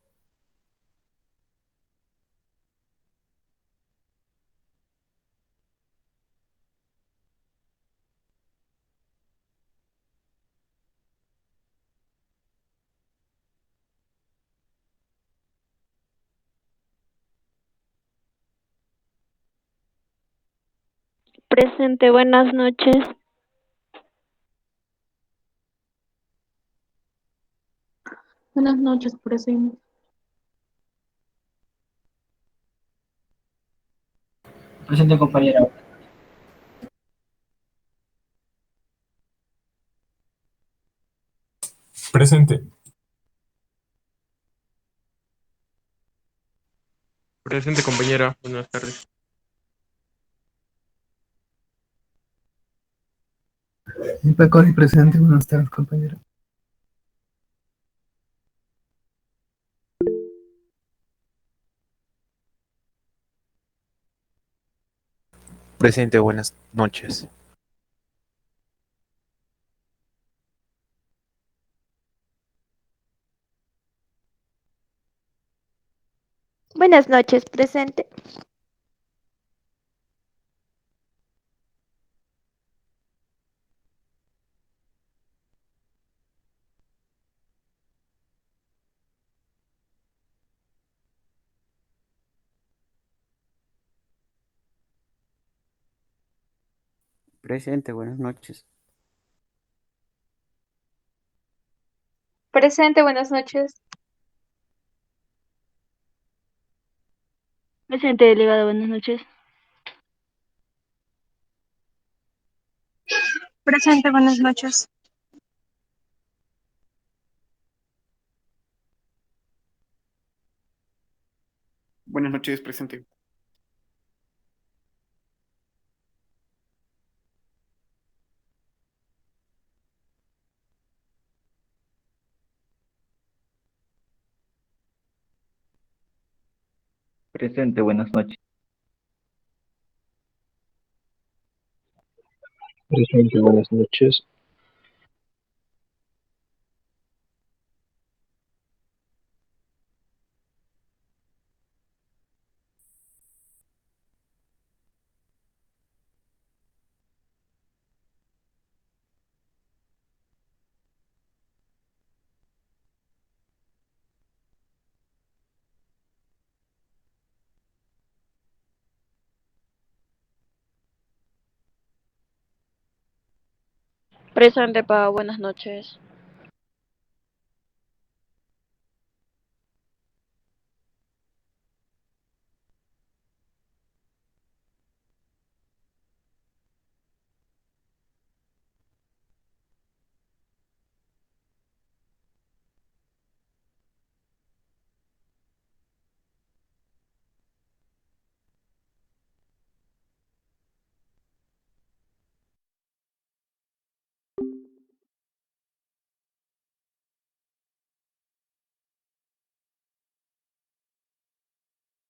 Presente, buenas noches. Buenas noches, presente. Presente, compañera. Presente. Presente, compañera. Buenas tardes. Pacori presente, buenas tardes, compañero. Presente, buenas noches. Buenas noches, presente. Presente, buenas noches. Presente, buenas noches. Presente, delegado, buenas noches. Presente, buenas noches. Buenas noches, presente. Presente, buenas noches. Presente, buenas noches. Presente, Pa, buenas noches.